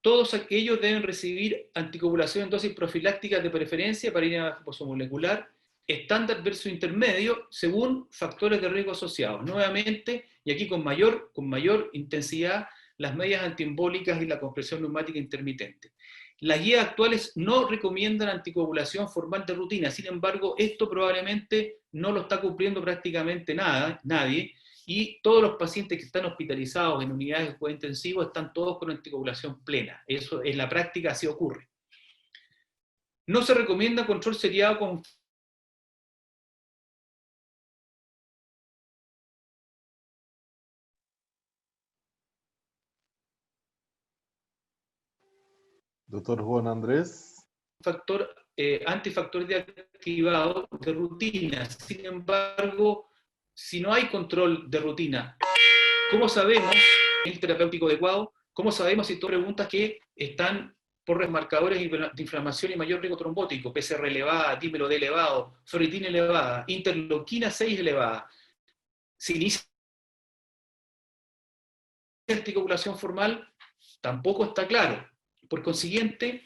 [SPEAKER 4] Todos aquellos deben recibir anticoagulación en dosis profilácticas de preferencia para ir a molecular, estándar versus intermedio, según factores de riesgo asociados. Nuevamente, y aquí con mayor intensidad, las medidas antiembólicas y la compresión neumática intermitente. Las guías actuales no recomiendan anticoagulación formal de rutina, sin embargo, esto probablemente no lo está cumpliendo prácticamente nadie, y todos los pacientes que están hospitalizados en unidades de cuidado intensivo están todos con anticoagulación plena. Eso en la práctica así ocurre. No se recomienda control seriado con
[SPEAKER 1] Doctor Juan Andrés.
[SPEAKER 4] Factor antifactor de activado de rutina. Sin embargo, si no hay control de rutina, ¿cómo sabemos el terapéutico adecuado? ¿Cómo sabemos si tú preguntas que están por marcadores de inflamación y mayor riesgo trombótico? PCR elevada, dímero D elevado, ferritina elevada, interleuquina 6 elevada. Si inicia anticoagulación formal, tampoco está claro. Por consiguiente,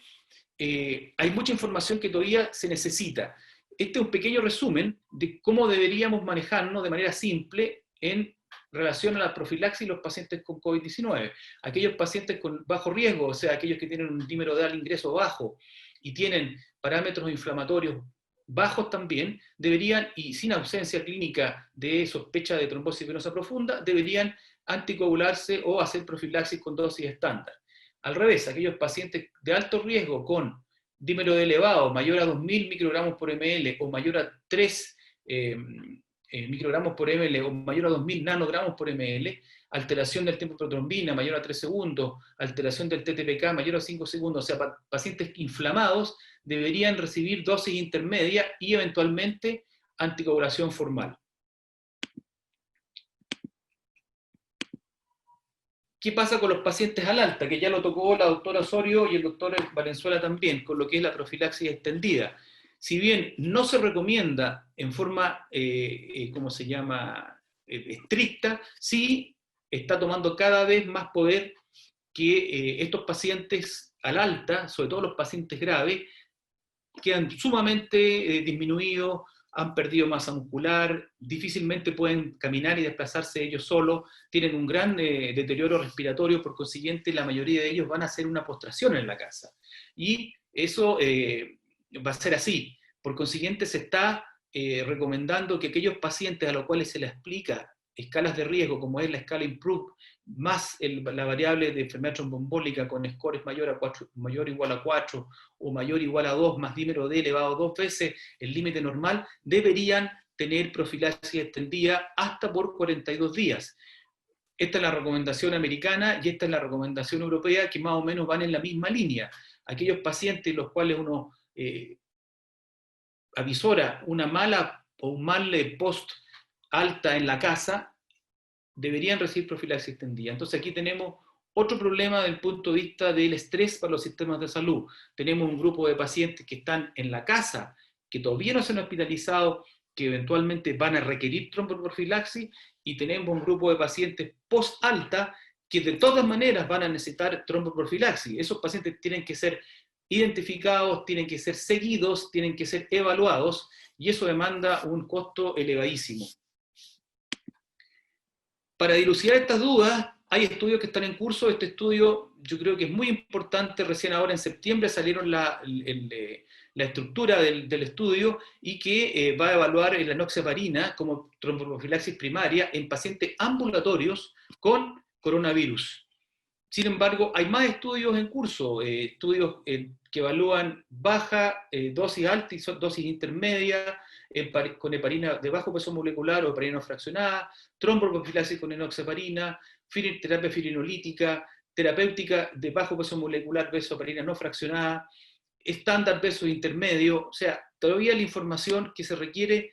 [SPEAKER 4] hay mucha información que todavía se necesita. Este es un pequeño resumen de cómo deberíamos manejarnos de manera simple en relación a la profilaxis y los pacientes con COVID-19. Aquellos pacientes con bajo riesgo, o sea, aquellos que tienen un dímero D al ingreso bajo y tienen parámetros inflamatorios bajos también, deberían, y sin ausencia clínica de sospecha de trombosis venosa profunda, deberían anticoagularse o hacer profilaxis con dosis estándar. Al revés, aquellos pacientes de alto riesgo con dímero D elevado, mayor a 2.000 microgramos por ml o mayor a 3 microgramos por ml o mayor a 2.000 nanogramos por ml, alteración del tiempo de protrombina mayor a 3 segundos, alteración del TTPK mayor a 5 segundos, o sea, pacientes inflamados deberían recibir dosis intermedia y eventualmente anticoagulación formal. ¿Qué pasa con los pacientes al alta? Que ya lo tocó la doctora Osorio y el doctor Valenzuela también, con lo que es la profilaxis extendida. Si bien no se recomienda en forma, ¿cómo se llama?, estricta, sí está tomando cada vez más poder que estos pacientes al alta, sobre todo los pacientes graves, quedan sumamente disminuidos, han perdido masa muscular, difícilmente pueden caminar y desplazarse ellos solos, tienen un gran deterioro respiratorio, por consiguiente la mayoría de ellos van a hacer una postración en la casa. Y eso va a ser así. Por consiguiente se está recomendando que aquellos pacientes a los cuales se les aplica escalas de riesgo, como es la escala IMPROVE, más la variable de enfermedad tromboembólica con scores mayor o igual a 4 o mayor o igual a 2, más dímero D elevado 2 veces el límite normal, deberían tener profilaxis extendida hasta por 42 días. Esta es la recomendación americana y esta es la recomendación europea, que más o menos van en la misma línea. Aquellos pacientes los cuales uno avisora una mala o un mal post alta en la casa, deberían recibir profilaxis extendida. Entonces aquí tenemos otro problema desde el punto de vista del estrés para los sistemas de salud. Tenemos un grupo de pacientes que están en la casa, que todavía no se han hospitalizado, que eventualmente van a requerir tromboprofilaxis, y tenemos un grupo de pacientes post-alta que de todas maneras van a necesitar tromboprofilaxis. Esos pacientes tienen que ser identificados, tienen que ser seguidos, tienen que ser evaluados, y eso demanda un costo elevadísimo. Para dilucidar estas dudas, hay estudios que están en curso. Este estudio yo creo que es muy importante. Recién ahora en septiembre salieron la estructura del estudio, y que va a evaluar la enoxaparina como tromboprofilaxis primaria en pacientes ambulatorios con coronavirus. Sin embargo, hay más estudios en curso, estudios que evalúan baja, dosis alta y dosis intermedia, con heparina de bajo peso molecular o heparina no fraccionada, tromboprofilaxis con enoxaparina, terapia firinolítica, terapéutica de bajo peso molecular versus heparina no fraccionada, estándar versus intermedio. O sea, todavía la información que se requiere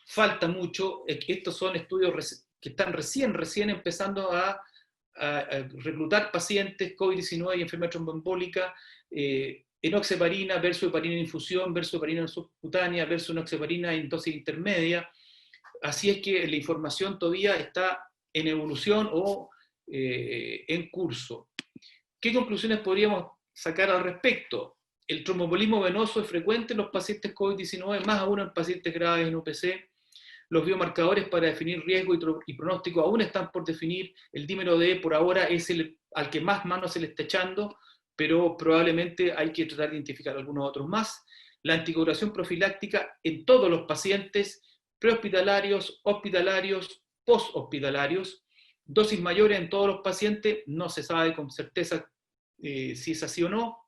[SPEAKER 4] falta mucho. Estos son estudios que están recién empezando a reclutar pacientes COVID-19 y enfermedad tromboembólica, enoxaparina versus heparina en infusión versus heparina subcutánea versus enoxaparina en dosis intermedia. Así es que la información todavía está en evolución o en curso. ¿Qué conclusiones podríamos sacar al respecto? El tromboembolismo venoso es frecuente en los pacientes COVID-19, más aún en pacientes graves en UPC. Los biomarcadores para definir riesgo y pronóstico aún están por definir. El dímero D por ahora es el al que más mano se le está echando, pero probablemente hay que tratar de identificar algunos otros más. La anticoagulación profiláctica en todos los pacientes, prehospitalarios, hospitalarios, posthospitalarios. Dosis mayores en todos los pacientes, no se sabe con certeza si es así o no,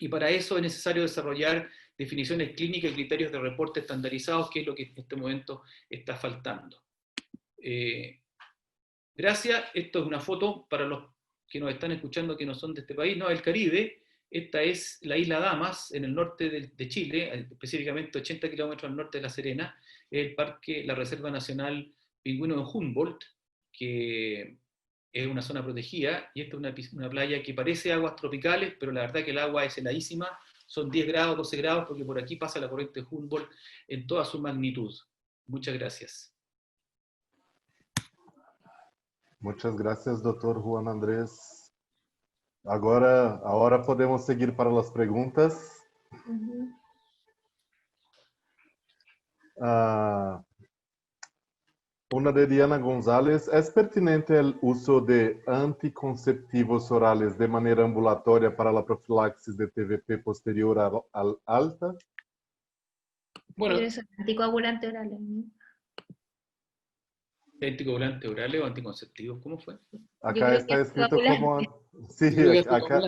[SPEAKER 4] y para eso es necesario desarrollar definiciones clínicas y criterios de reporte estandarizados, que es lo que en este momento está faltando. Gracias. Esto es una foto para los que nos están escuchando que no son de este país, no del Caribe. Esta es la isla Damas, en el norte de Chile, específicamente 80 kilómetros al norte de La Serena, el parque, la Reserva Nacional Pingüino de Humboldt, que es una zona protegida, y esta es una playa que parece aguas tropicales, pero la verdad que el agua es heladísima, son 10 grados, 12 grados, porque por aquí pasa la corriente de Humboldt en toda su magnitud. Muchas gracias.
[SPEAKER 1] Muchas gracias, Dr. Juan Andrés. Ahora podemos seguir para las preguntas. Una de Diana González. ¿Es pertinente el uso de anticonceptivos orales de manera ambulatoria para la profilaxis de TVP posterior al alta?
[SPEAKER 2] Bueno,
[SPEAKER 3] Anticoagulantes orales, ¿no?
[SPEAKER 4] ¿Anticoagulantes orales o anticonceptivos? ¿Cómo fue?
[SPEAKER 1] Acá está escrito como... Sí, acá...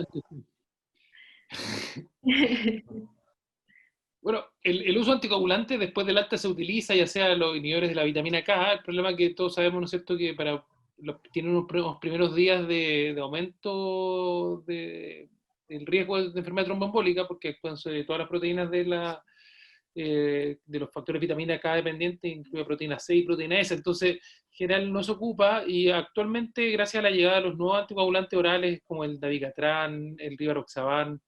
[SPEAKER 2] Bueno, el uso anticoagulante después del alta se utiliza, ya sea los inhibidores de la vitamina K. El problema es que todos sabemos, ¿no es cierto?, que tienen unos primeros días de aumento del riesgo de enfermedad tromboembólica, porque actúan sobre todas las proteínas de los factores de vitamina K dependientes, incluye proteína C y proteína S. Entonces, en general no se ocupa, y actualmente, gracias a la llegada de los nuevos anticoagulantes orales como el dabigatran, el rivaroxaban,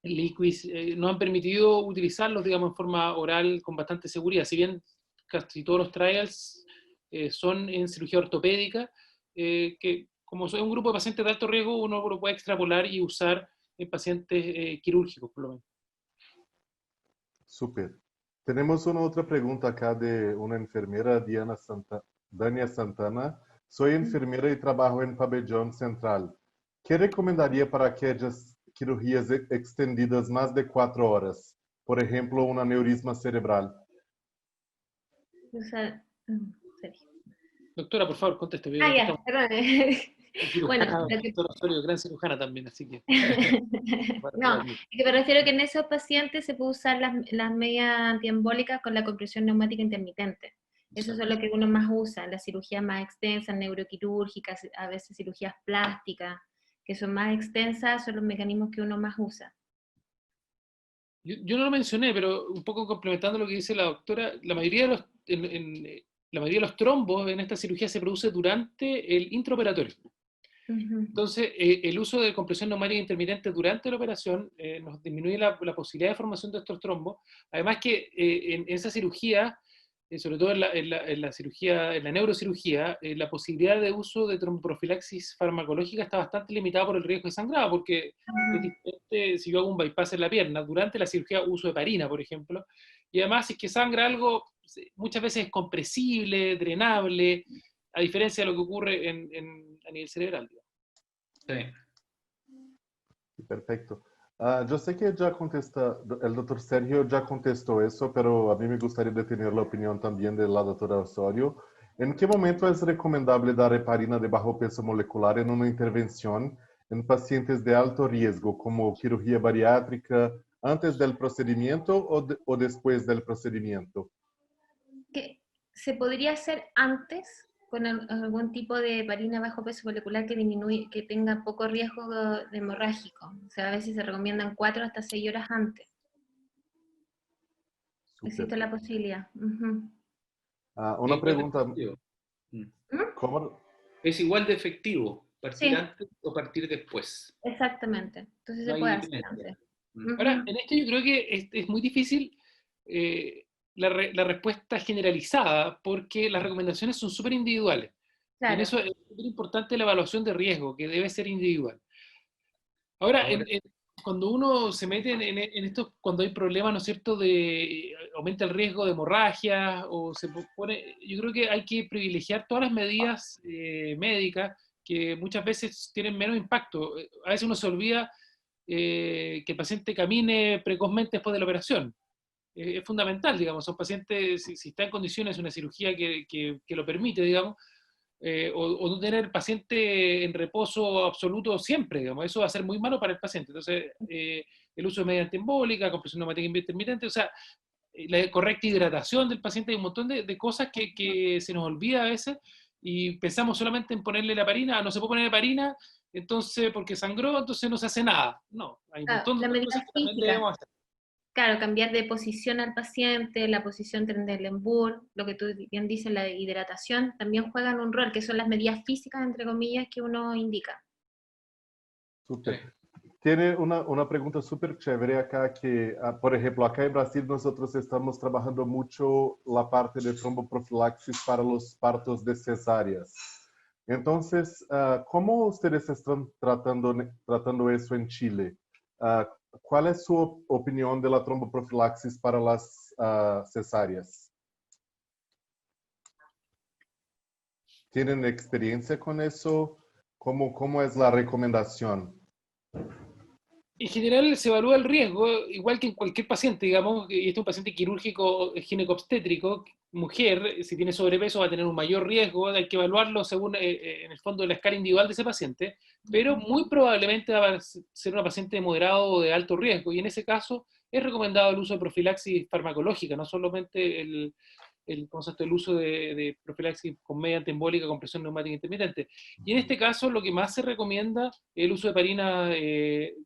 [SPEAKER 2] Liquis, nos han permitido utilizarlos, digamos, en forma oral con bastante seguridad. Si bien casi todos los trials son en cirugía ortopédica, que como es un grupo de pacientes de alto riesgo, uno lo puede extrapolar y usar en pacientes quirúrgicos, por lo menos.
[SPEAKER 1] Súper. Tenemos una otra pregunta acá de una enfermera, Dania Santana. Soy enfermera y trabajo en Pabellón Central. ¿Qué recomendaría para aquellas cirugías extendidas más de 4 horas? Por ejemplo, un aneurisma cerebral.
[SPEAKER 2] Doctora, por favor, conteste.
[SPEAKER 3] Ya, perdón.
[SPEAKER 2] Bueno, doctora Osorio, gran cirujana también, así que...
[SPEAKER 3] No, es que me refiero que en esos pacientes se puede usar las medias antiembólicas con la compresión neumática intermitente. Eso es lo que uno más usa, las cirugías más extensas, neuroquirúrgicas, a veces cirugías plásticas, que son más extensas, son los mecanismos que uno más usa.
[SPEAKER 2] Yo no lo mencioné, pero un poco complementando lo que dice la doctora, la mayoría de los trombos en esta cirugía se produce durante el intraoperatorio. Entonces, el uso de compresión neumática intermitente durante la operación nos disminuye la posibilidad de formación de estos trombos. Además que en esa cirugía, sobre todo en la cirugía, en la neurocirugía, la posibilidad de uso de tromboprofilaxis farmacológica está bastante limitada por el riesgo de sangrado, porque es diferente si yo hago un bypass en la pierna, durante la cirugía uso heparina, por ejemplo, y además si es que sangra algo, muchas veces es compresible, drenable, a diferencia de lo que ocurre a nivel cerebral.
[SPEAKER 1] Sí. Perfecto. Yo sé que ya el doctor Sergio ya contestó eso, pero a mí me gustaría tener la opinión también de la doctora Osorio. ¿En qué momento es recomendable dar heparina de bajo peso molecular en una intervención en pacientes de alto riesgo, como cirugía bariátrica, antes del procedimiento o después del procedimiento?
[SPEAKER 3] Que se podría hacer antes con algún tipo de heparina bajo peso molecular que tenga poco riesgo de hemorrágico. O sea, a veces se recomiendan 4 hasta 6 horas antes.
[SPEAKER 1] Super.
[SPEAKER 3] Existe la posibilidad.
[SPEAKER 1] Una pregunta.
[SPEAKER 4] ¿Cómo? Es igual de efectivo, partir antes o partir después.
[SPEAKER 3] Exactamente. Entonces no se puede hacer antes.
[SPEAKER 2] Ahora, en esto yo creo que es muy difícil la respuesta generalizada, porque las recomendaciones son súper individuales. Claro. En eso es súper importante la evaluación de riesgo, que debe ser individual. Ahora, cuando uno se mete en esto, cuando hay problemas, ¿no es cierto?, aumenta el riesgo de hemorragia, o se pone, yo creo que hay que privilegiar todas las medidas médicas que muchas veces tienen menos impacto. A veces uno se olvida que el paciente camine precozmente después de la operación. Es fundamental, digamos, son pacientes, si está en condiciones, una cirugía que lo permite, digamos, o no tener el paciente en reposo absoluto siempre, digamos, eso va a ser muy malo para el paciente. Entonces, el uso de media antiembólica, compresión neumática intermitente, o sea, la correcta hidratación del paciente, hay un montón de cosas que se nos olvida a veces, y pensamos solamente en ponerle la heparina, no se puede poner heparina, entonces porque sangró, entonces no se hace nada. No, hay un montón de
[SPEAKER 3] La
[SPEAKER 2] otras
[SPEAKER 3] medida
[SPEAKER 2] cosas que también
[SPEAKER 3] física.
[SPEAKER 2] debemos hacer.
[SPEAKER 3] Claro, cambiar de posición al paciente, la posición Trendelenburg, lo que tú bien dices, la hidratación, también juegan un rol, que son las medidas físicas, entre comillas, que uno indica.
[SPEAKER 1] Súper. Tiene una pregunta súper chévere acá que, por ejemplo, acá en Brasil nosotros estamos trabajando mucho la parte de tromboprofilaxis para los partos de cesáreas. Entonces, ¿cómo ustedes están tratando eso en Chile? ¿Cuál es su opinión de la tromboprofilaxis para las cesáreas? ¿Tienen experiencia con eso? ¿Cómo es la recomendación?
[SPEAKER 2] En general se evalúa el riesgo, igual que en cualquier paciente, digamos, y este es un paciente quirúrgico ginecobstétrico, mujer, si tiene sobrepeso va a tener un mayor riesgo, hay que evaluarlo según, en el fondo, la escala individual de ese paciente, pero muy probablemente va a ser una paciente de moderado o de alto riesgo, y en ese caso es recomendado el uso de profilaxis farmacológica, no solamente el uso de profilaxis con media antiembólica con presión neumática intermitente. Y en este caso lo que más se recomienda es el uso de heparina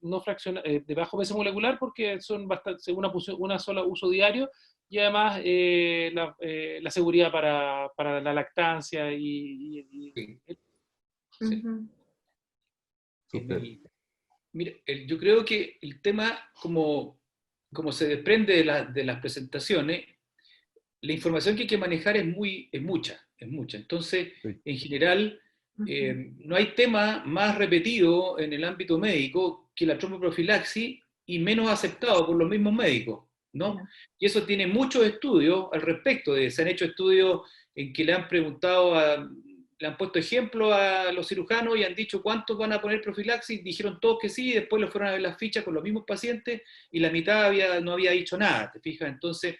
[SPEAKER 2] no de bajo peso molecular porque son bastante, una sola uso diario y además la seguridad para la lactancia
[SPEAKER 4] Sí.
[SPEAKER 2] sí.
[SPEAKER 4] Mira, yo creo que el tema, como se desprende de las presentaciones, la información que hay que manejar es mucha. Entonces,
[SPEAKER 1] Sí.
[SPEAKER 4] en general, no hay tema más repetido en el ámbito médico que la tromboprofilaxis y menos aceptado por los mismos médicos, ¿no? Y eso tiene muchos estudios al respecto. Se han hecho estudios en que le han preguntado, le han puesto ejemplo a los cirujanos y han dicho cuántos van a poner profilaxis, dijeron todos que sí, y después lo fueron a ver las fichas con los mismos pacientes y la mitad no había dicho nada, ¿te fijas? Entonces,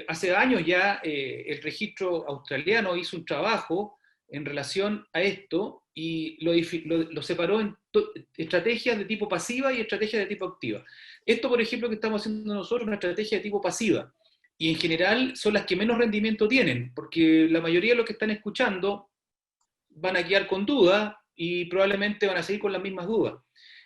[SPEAKER 4] hace años ya el registro australiano hizo un trabajo en relación a esto y lo separó en estrategias de tipo pasiva y estrategias de tipo activa. Esto, por ejemplo, que estamos haciendo nosotros, es una estrategia de tipo pasiva. Y en general son las que menos rendimiento tienen, porque la mayoría de los que están escuchando van a quedar con dudas y probablemente van a seguir con las mismas dudas.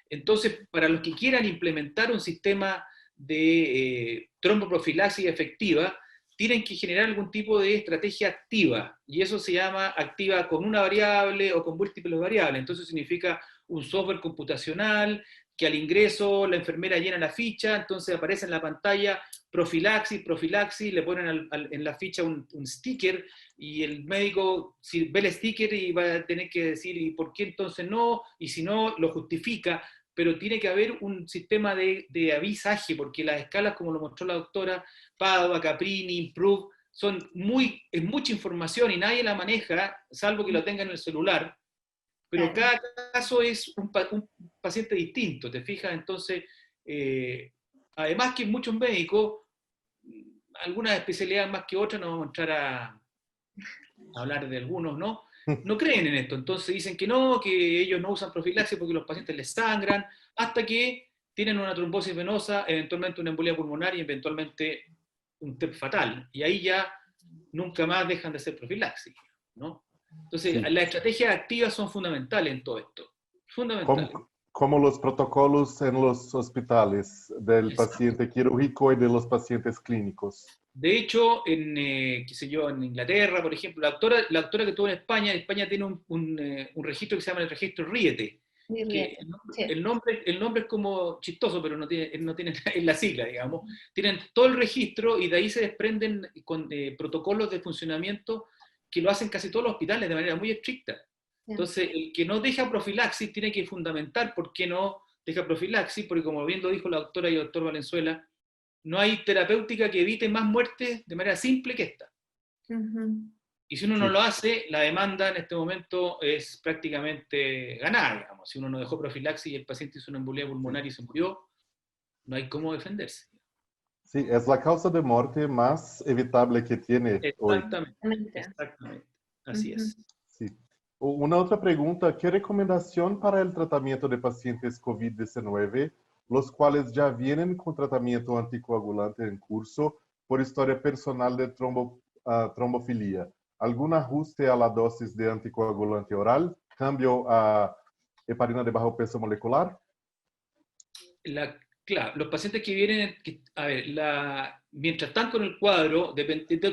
[SPEAKER 4] Entonces, para los que quieran implementar un sistema de tromboprofilaxis efectiva, tienen que generar algún tipo de estrategia activa, y eso se llama activa con una variable o con múltiples variables. Entonces significa un software computacional que al ingreso la enfermera llena la ficha, entonces aparece en la pantalla profilaxis, le ponen en la ficha un sticker, y el médico si ve el sticker y va a tener que decir ¿y por qué entonces no? Y si no, lo justifica, pero tiene que haber un sistema de avisaje, porque las escalas, como lo mostró la doctora Padua, Caprini, Improve, es mucha información y nadie la maneja, salvo que lo tenga en el celular, pero cada caso es un paciente distinto, ¿te fijas? Entonces, además que muchos médicos, algunas especialidades más que otras, no vamos a entrar a hablar de algunos, ¿no? No creen en esto, entonces dicen que no, que ellos no usan profilaxis porque los pacientes les sangran, hasta que tienen una trombosis venosa, eventualmente una embolia pulmonar y eventualmente un TEP fatal. Y ahí ya nunca más dejan de hacer profilaxis, ¿no? Entonces,
[SPEAKER 1] Sí.
[SPEAKER 4] las estrategias activas son fundamentales en todo esto. Fundamentales.
[SPEAKER 1] Como los protocolos en los hospitales del paciente quirúrgico y de los pacientes clínicos.
[SPEAKER 4] De hecho, qué sé yo, en Inglaterra, por ejemplo, la doctora que tuvo en España tiene un registro que se llama el registro Ríete. Que el nombre es como chistoso, pero no tiene en la sigla, digamos. Tienen todo el registro y de ahí se desprenden con protocolos de funcionamiento que lo hacen casi todos los hospitales de manera muy estricta. Entonces, el que no deja profilaxis tiene que fundamentar por qué no deja profilaxis, porque como bien lo dijo la doctora y el doctor Valenzuela, no hay terapéutica que evite más muertes de manera simple que esta. Y si uno no lo hace, la demanda en este momento es prácticamente ganada, digamos. Si uno no dejó profilaxis y el paciente hizo una embolia pulmonar y se murió, no hay cómo defenderse.
[SPEAKER 1] Sí, es la causa de muerte más evitable que tiene hoy.
[SPEAKER 4] Exactamente. Así es.
[SPEAKER 1] Sí. Una otra pregunta, ¿qué recomendación para el tratamiento de pacientes COVID-19, los cuales ya vienen con tratamiento anticoagulante en curso por historia personal de trombofilia? ¿Algún ajuste a la dosis de anticoagulante oral? ¿Cambio a heparina de bajo peso molecular?
[SPEAKER 4] Claro, los pacientes que vienen, a ver, mientras están con el cuadro,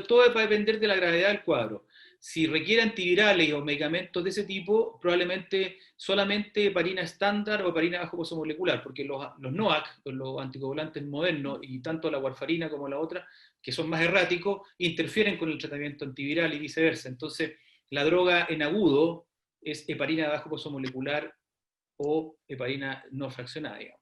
[SPEAKER 4] todo va a depender de la gravedad del cuadro. Si requiere antivirales o medicamentos de ese tipo, probablemente solamente heparina estándar o heparina bajo peso molecular, porque los NOAC, los anticoagulantes modernos, y tanto la warfarina como la otra, que son más erráticos, interfieren con el tratamiento antiviral y viceversa. Entonces, la droga en agudo es heparina bajo peso molecular o heparina no fraccionada, digamos.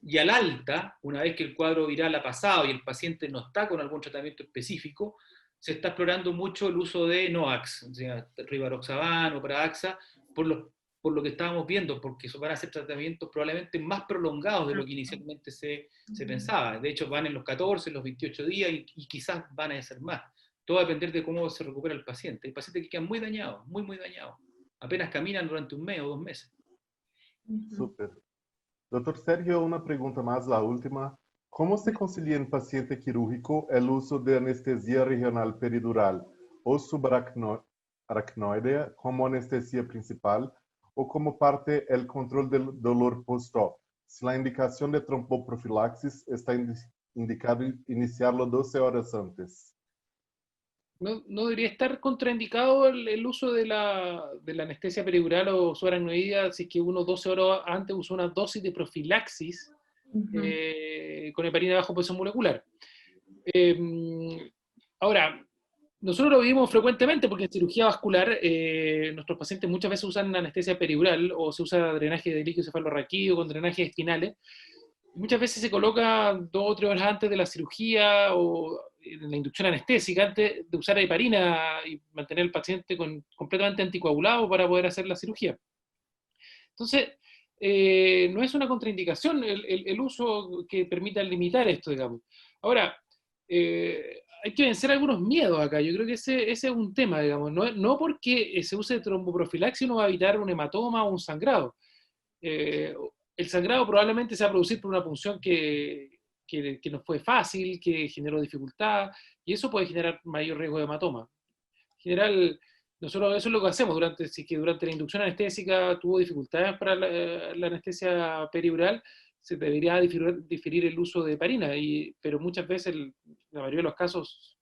[SPEAKER 4] Y al alta, una vez que el cuadro viral ha pasado y el paciente no está con algún tratamiento específico, se está explorando mucho el uso de NOACs, o sea, rivaroxaban o Pradaxa, por lo que estábamos viendo, porque eso van a ser tratamientos probablemente más prolongados de lo que inicialmente se pensaba. De hecho, van en los 14, los 28 días y quizás van a ser más. Todo va a depender de cómo se recupera el paciente. Hay pacientes que quedan muy dañados, muy, muy dañados. Apenas caminan durante un mes o 2 meses.
[SPEAKER 1] Súper. Doctor Sergio, una pregunta más, la última. ¿Cómo se concilia en paciente quirúrgico el uso de anestesia regional peridural o subaracnoidea como anestesia principal o como parte del control del dolor post-op? Si la indicación de tromboprofilaxis está indicado iniciarlo 12 horas antes.
[SPEAKER 2] No debería estar contraindicado el uso de la anestesia peridural o subaracnoidea si es que uno 12 horas antes usó una dosis de profilaxis con heparina bajo peso molecular. Ahora, nosotros lo vivimos frecuentemente porque en cirugía vascular nuestros pacientes muchas veces usan anestesia peridural o se usa drenaje de líquido cefalorraquídeo con drenajes espinales. Muchas veces se coloca 2 o 3 horas antes de la cirugía o en la inducción anestésica, antes de usar heparina y mantener al paciente completamente anticoagulado para poder hacer la cirugía. Entonces, no es una contraindicación el uso que permita limitar esto, digamos. Ahora, hay que vencer algunos miedos acá. Yo creo que ese es un tema, digamos. No porque se use tromboprofilaxis uno va a evitar un hematoma o un sangrado. El sangrado probablemente se va a producir por una punción que no fue fácil, que generó dificultad, y eso puede generar mayor riesgo de hematoma. En general, nosotros eso es lo que hacemos si que durante la inducción anestésica tuvo dificultades para la anestesia peridural, se debería diferir el uso de heparina, pero muchas veces, la mayoría de los casos,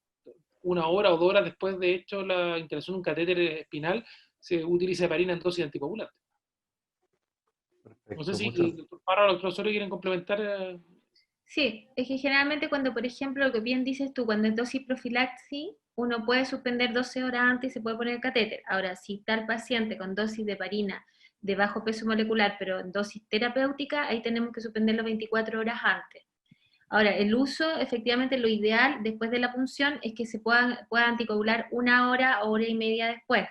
[SPEAKER 2] 1 hora o 2 horas después de hecho la instalación de un catéter espinal, se utiliza heparina en dosis anticoagulante. No sé
[SPEAKER 1] Perfecto,
[SPEAKER 2] si
[SPEAKER 1] muchas
[SPEAKER 2] el doctor Parra o el doctor Osorio quieren complementar.
[SPEAKER 3] Sí, es que generalmente cuando, por ejemplo, lo que bien dices tú, cuando es dosis profilaxis, uno puede suspender 12 horas antes y se puede poner el catéter. Ahora, si está el paciente con dosis de heparina de bajo peso molecular, pero en dosis terapéutica, ahí tenemos que suspenderlo 24 horas antes. Ahora, el uso, efectivamente, lo ideal después de la punción es que se pueda anticoagular 1 hora o hora y media después.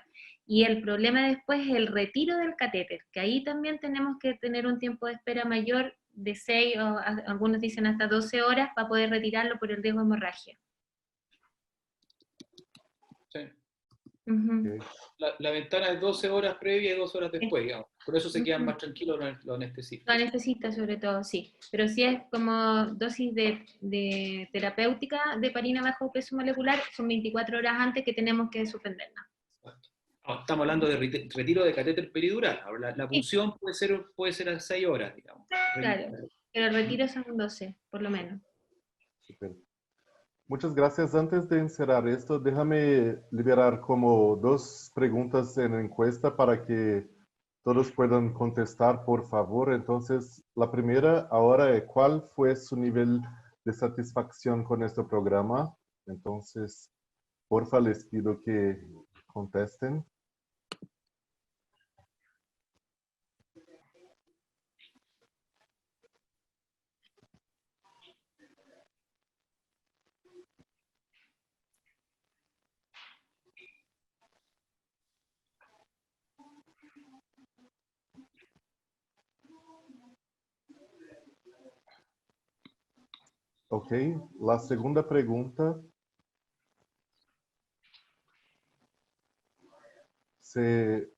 [SPEAKER 3] Y el problema después es el retiro del catéter, que ahí también tenemos que tener un tiempo de espera mayor de 6 o algunos dicen hasta 12 horas para poder retirarlo por el riesgo de hemorragia.
[SPEAKER 4] Sí.
[SPEAKER 3] Uh-huh.
[SPEAKER 4] La ventana es 12 horas previa y 12 horas después, digamos. Por eso se quedan más tranquilos los anestesistas.
[SPEAKER 3] Lo anestesistas sobre todo, sí. Pero si es como dosis de terapéutica de heparina bajo peso molecular, son 24 horas antes que tenemos que suspenderla.
[SPEAKER 4] Estamos hablando de retiro de catéter peridural. Ahora, la punción puede ser a 6 horas, digamos.
[SPEAKER 3] Claro, pero el retiro son 12, por lo menos.
[SPEAKER 1] Super. Muchas gracias. Antes de encerrar esto, déjame liberar como 2 preguntas en encuesta para que todos puedan contestar, por favor. Entonces, la primera ahora es, ¿cuál fue su nivel de satisfacción con este programa? Entonces, porfa, les pido que contesten. Ok, la segunda pregunta ¿qué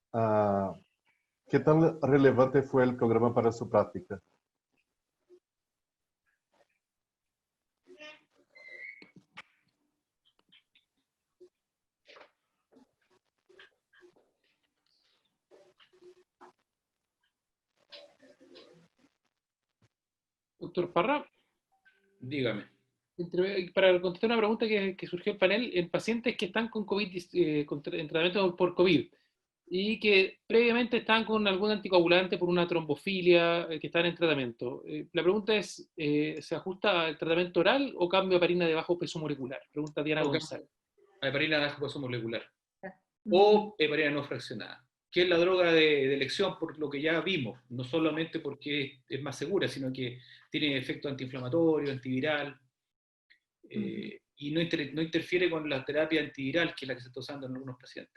[SPEAKER 1] tan relevante fue el programa para su práctica?
[SPEAKER 2] Doctor Parra,
[SPEAKER 4] Dígame.
[SPEAKER 2] para contestar una pregunta que surgió en el panel, en pacientes que están con COVID, en tratamiento por COVID, y que previamente estaban con algún anticoagulante por una trombofilia, que están en tratamiento. La pregunta es, ¿se ajusta al tratamiento oral o cambio a heparina de bajo peso molecular? Pregunta Diana González.
[SPEAKER 4] Heparina de bajo peso molecular. O heparina no fraccionada, que es la droga de elección por lo que ya vimos, no solamente porque es más segura, sino que tiene efecto antiinflamatorio, antiviral, y no interfiere con la terapia antiviral, que es la que se está usando en algunos pacientes.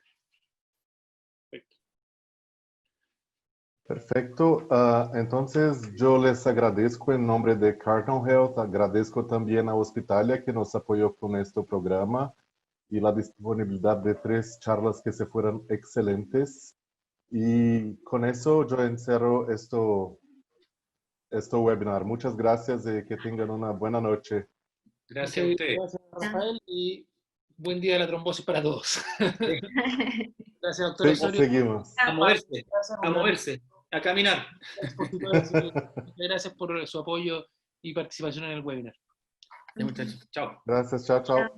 [SPEAKER 1] Perfecto. Entonces, yo les agradezco en nombre de Cardinal Health, agradezco también a Hospitalia que nos apoyó con este programa y la disponibilidad de 3 charlas que se fueron excelentes. Y con eso yo encierro este webinar. Muchas gracias y que tengan una buena noche.
[SPEAKER 4] Gracias a ustedes.
[SPEAKER 2] Gracias, Rafael, y buen día de la trombosis para todos. Gracias, doctor
[SPEAKER 1] Sí,
[SPEAKER 2] Osorio.
[SPEAKER 1] seguimos.
[SPEAKER 4] A moverse,
[SPEAKER 2] Gracias,
[SPEAKER 4] a moverse, a caminar.
[SPEAKER 2] Gracias por su apoyo y participación en el webinar.
[SPEAKER 4] Muchachos, chao.
[SPEAKER 1] Gracias, chao, chao.